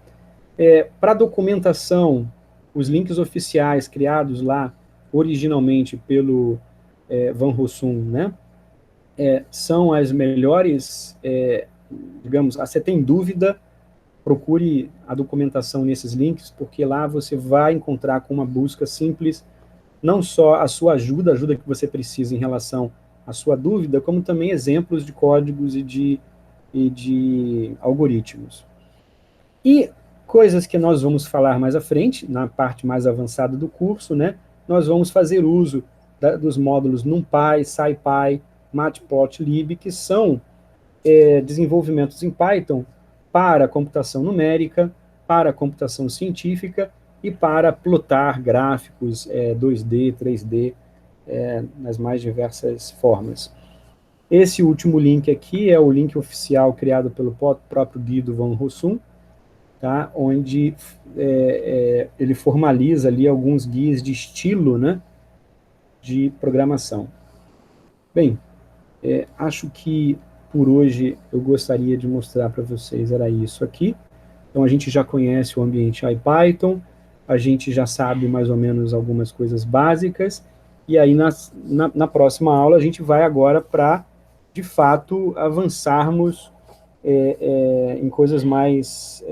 [SPEAKER 1] Para documentação, os links oficiais criados lá originalmente pelo Van Rossum, né? São as melhores, digamos, se você tem dúvida, procure a documentação nesses links, porque lá você vai encontrar com uma busca simples, não só a sua ajuda, a ajuda que você precisa em relação à sua dúvida, como também exemplos de códigos e de algoritmos. E coisas que nós vamos falar mais à frente, na parte mais avançada do curso, né? Nós vamos fazer uso dos módulos NumPy, SciPy, Matplotlib, que são desenvolvimentos em Python para computação numérica, para computação científica e para plotar gráficos 2D, 3D, nas mais diversas formas. Esse último link aqui é o link oficial criado pelo próprio Guido Van Rossum, tá? Onde ele formaliza ali alguns guias de estilo, né, de programação. Bem, acho que por hoje eu gostaria de mostrar para vocês, era isso aqui. Então a gente já conhece o ambiente IPython, a gente já sabe mais ou menos algumas coisas básicas, e aí na próxima aula a gente vai agora para, de fato, avançarmos em coisas mais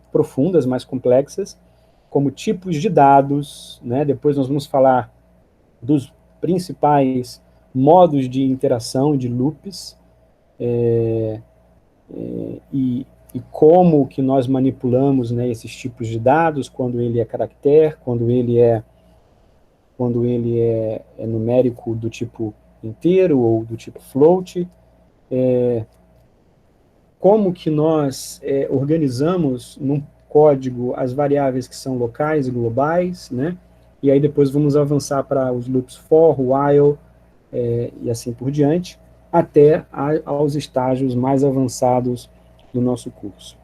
[SPEAKER 1] profundas, mais complexas, como tipos de dados, né? Depois nós vamos falar dos principais modos de interação, de loops, e como que nós manipulamos, né, esses tipos de dados, quando ele é caractere, quando ele é numérico do tipo inteiro ou do tipo float, como que nós organizamos num código as variáveis que são locais e globais, né? E aí depois vamos avançar para os loops for, while, e assim por diante, até aos estágios mais avançados do nosso curso.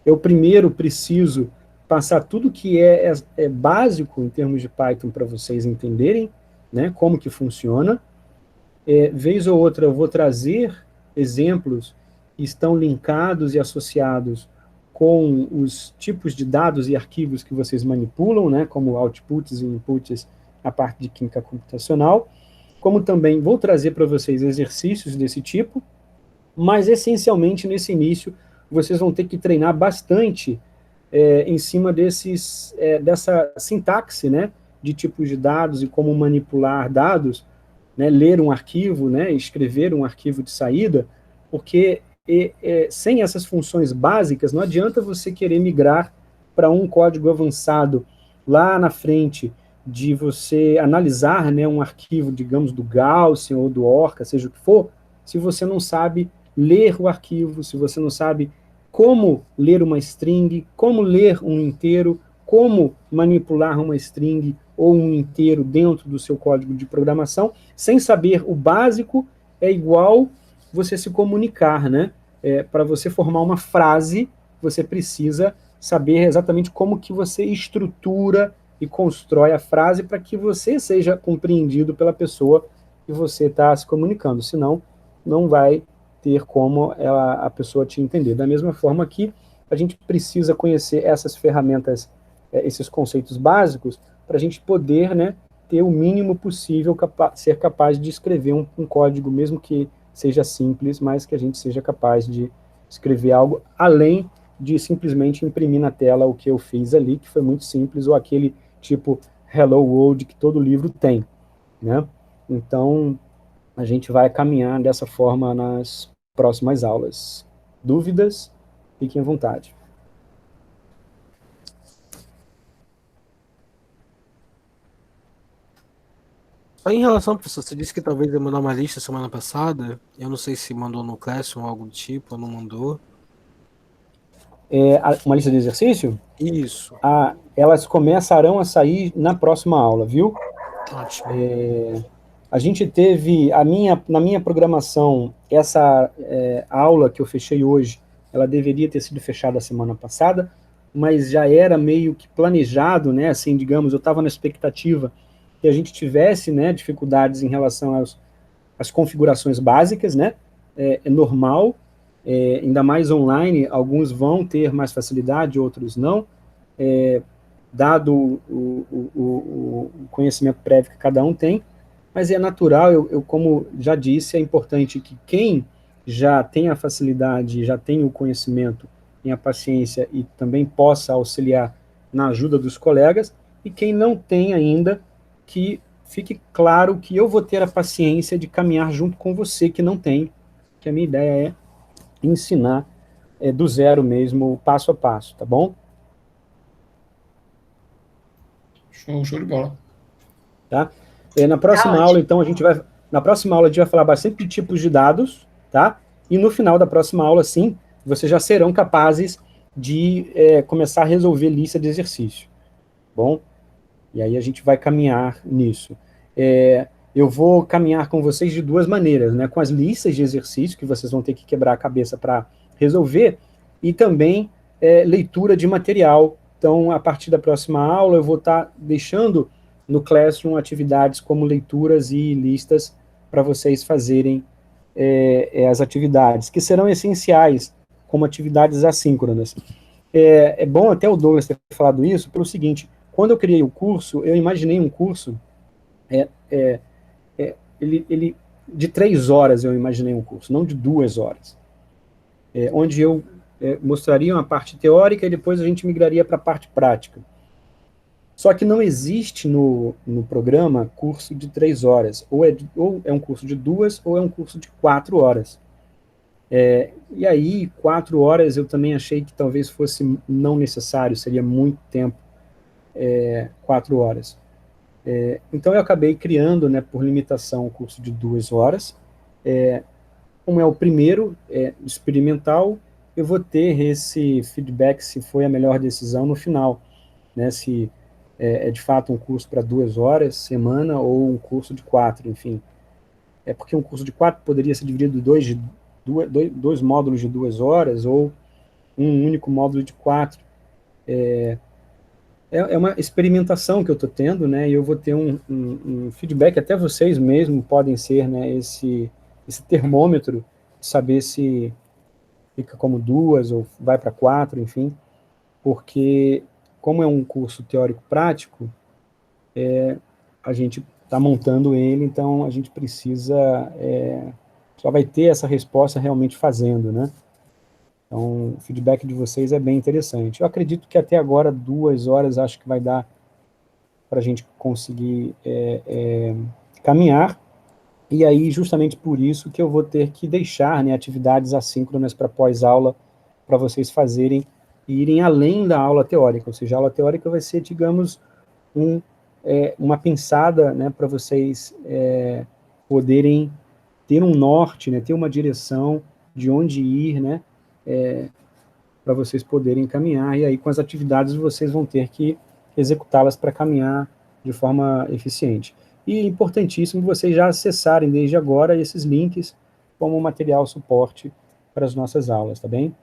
[SPEAKER 1] Eu primeiro preciso passar tudo que é básico em termos de Python para vocês entenderem, né, como que funciona. Vez ou outra eu vou trazer exemplos que estão linkados e associados com os tipos de dados e arquivos que vocês manipulam, né, como outputs e inputs, a parte de química computacional, como também vou trazer para vocês exercícios desse tipo, mas essencialmente nesse início vocês vão ter que treinar bastante em cima dessa sintaxe, né, de tipos de dados e como manipular dados, né, ler um arquivo, né, escrever um arquivo de saída, porque sem essas funções básicas não adianta você querer migrar para um código avançado lá na frente, de você analisar, né, um arquivo, digamos, do Gaussian ou do Orca, seja o que for, se você não sabe ler o arquivo, se você não sabe como ler uma string, como ler um inteiro, como manipular uma string ou um inteiro dentro do seu código de programação, sem saber o básico, é igual você se comunicar, né? Para você formar uma frase, você precisa saber exatamente como que você estrutura e constrói a frase para que você seja compreendido pela pessoa que você está se comunicando, senão não vai ter como a pessoa te entender. Da mesma forma que a gente precisa conhecer essas ferramentas, esses conceitos básicos, para a gente poder, né, ter o mínimo possível, ser capaz de escrever um código, mesmo que seja simples, mas que a gente seja capaz de escrever algo, além de simplesmente imprimir na tela o que eu fiz ali, que foi muito simples, ou aquele tipo Hello World que todo livro tem. né? Então, a gente vai caminhar dessa forma nas próximas aulas. Dúvidas? Fiquem à vontade.
[SPEAKER 4] Só em relação, professor, você disse que talvez ia mandar uma lista semana passada. Eu não sei se mandou no Classroom ou algo do tipo, ou não mandou.
[SPEAKER 1] Uma lista de exercício?
[SPEAKER 4] Isso.
[SPEAKER 1] Elas começarão a sair na próxima aula, viu?
[SPEAKER 4] Ótimo.
[SPEAKER 1] A gente teve, na minha programação, essa aula que eu fechei hoje, ela deveria ter sido fechada a semana passada, mas já era meio que planejado, né, assim, digamos, eu estava na expectativa que a gente tivesse, né, dificuldades em relação às configurações básicas, né, é normal, ainda mais online, alguns vão ter mais facilidade, outros não, dado o conhecimento prévio que cada um tem, mas é natural, eu como já disse, é importante que quem já tem a facilidade, já tem o conhecimento, tem a paciência e também possa auxiliar na ajuda dos colegas, e quem não tem ainda, que fique claro que eu vou ter a paciência de caminhar junto com você que não tem, que a minha ideia é ensinar do zero mesmo, passo a passo, tá bom?
[SPEAKER 7] Show de bola.
[SPEAKER 1] Tá? Na próxima aula, então, na próxima aula a gente vai falar bastante de tipos de dados, tá? E no final da próxima aula, sim, vocês já serão capazes de começar a resolver lista de exercício, bom? E aí a gente vai caminhar nisso. Eu vou caminhar com vocês de duas maneiras, né? Com as listas de exercício, que vocês vão ter que quebrar a cabeça para resolver, e também leitura de material. Então, a partir da próxima aula, eu vou estar deixando no Classroom atividades como leituras e listas para vocês fazerem as atividades, que serão essenciais como atividades assíncronas. É bom até o Douglas ter falado isso, pelo seguinte, quando eu criei o curso, eu imaginei um curso, ele de 3 horas eu imaginei um curso, não de 2 horas, onde eu mostraria uma parte teórica e depois a gente migraria para a parte prática. Só que não existe no programa curso de 3 horas, ou é um curso de 2 ou é um curso de 4 horas. E aí, 4 horas eu também achei que talvez fosse não necessário, seria muito tempo, 4 horas. Então eu acabei criando, né, por limitação, um curso de 2 horas. Como é o primeiro, experimental, eu vou ter esse feedback se foi a melhor decisão no final, né, se de fato um curso para 2 horas, semana, ou um curso de 4, enfim. Porque um curso de 4 poderia ser dividido em dois módulos de 2 horas, ou um único módulo de 4. É uma experimentação que eu estou tendo, né, e eu vou ter um feedback, até vocês mesmos podem ser, né, esse termômetro, de saber se fica como 2 ou vai para 4, enfim, porque como é um curso teórico-prático, a gente está montando ele, então a gente precisa, só vai ter essa resposta realmente fazendo, né? Então, o feedback de vocês é bem interessante. Eu acredito que até agora, 2 horas, acho que vai dar para a gente conseguir caminhar, e aí, justamente por isso que eu vou ter que deixar, né, atividades assíncronas para pós-aula, para vocês fazerem e irem além da aula teórica, ou seja, a aula teórica vai ser, digamos, uma pensada, né, para vocês poderem ter um norte, né, ter uma direção de onde ir, né, para vocês poderem caminhar, e aí com as atividades vocês vão ter que executá-las para caminhar de forma eficiente. E é importantíssimo vocês já acessarem desde agora esses links como material suporte para as nossas aulas, tá bem?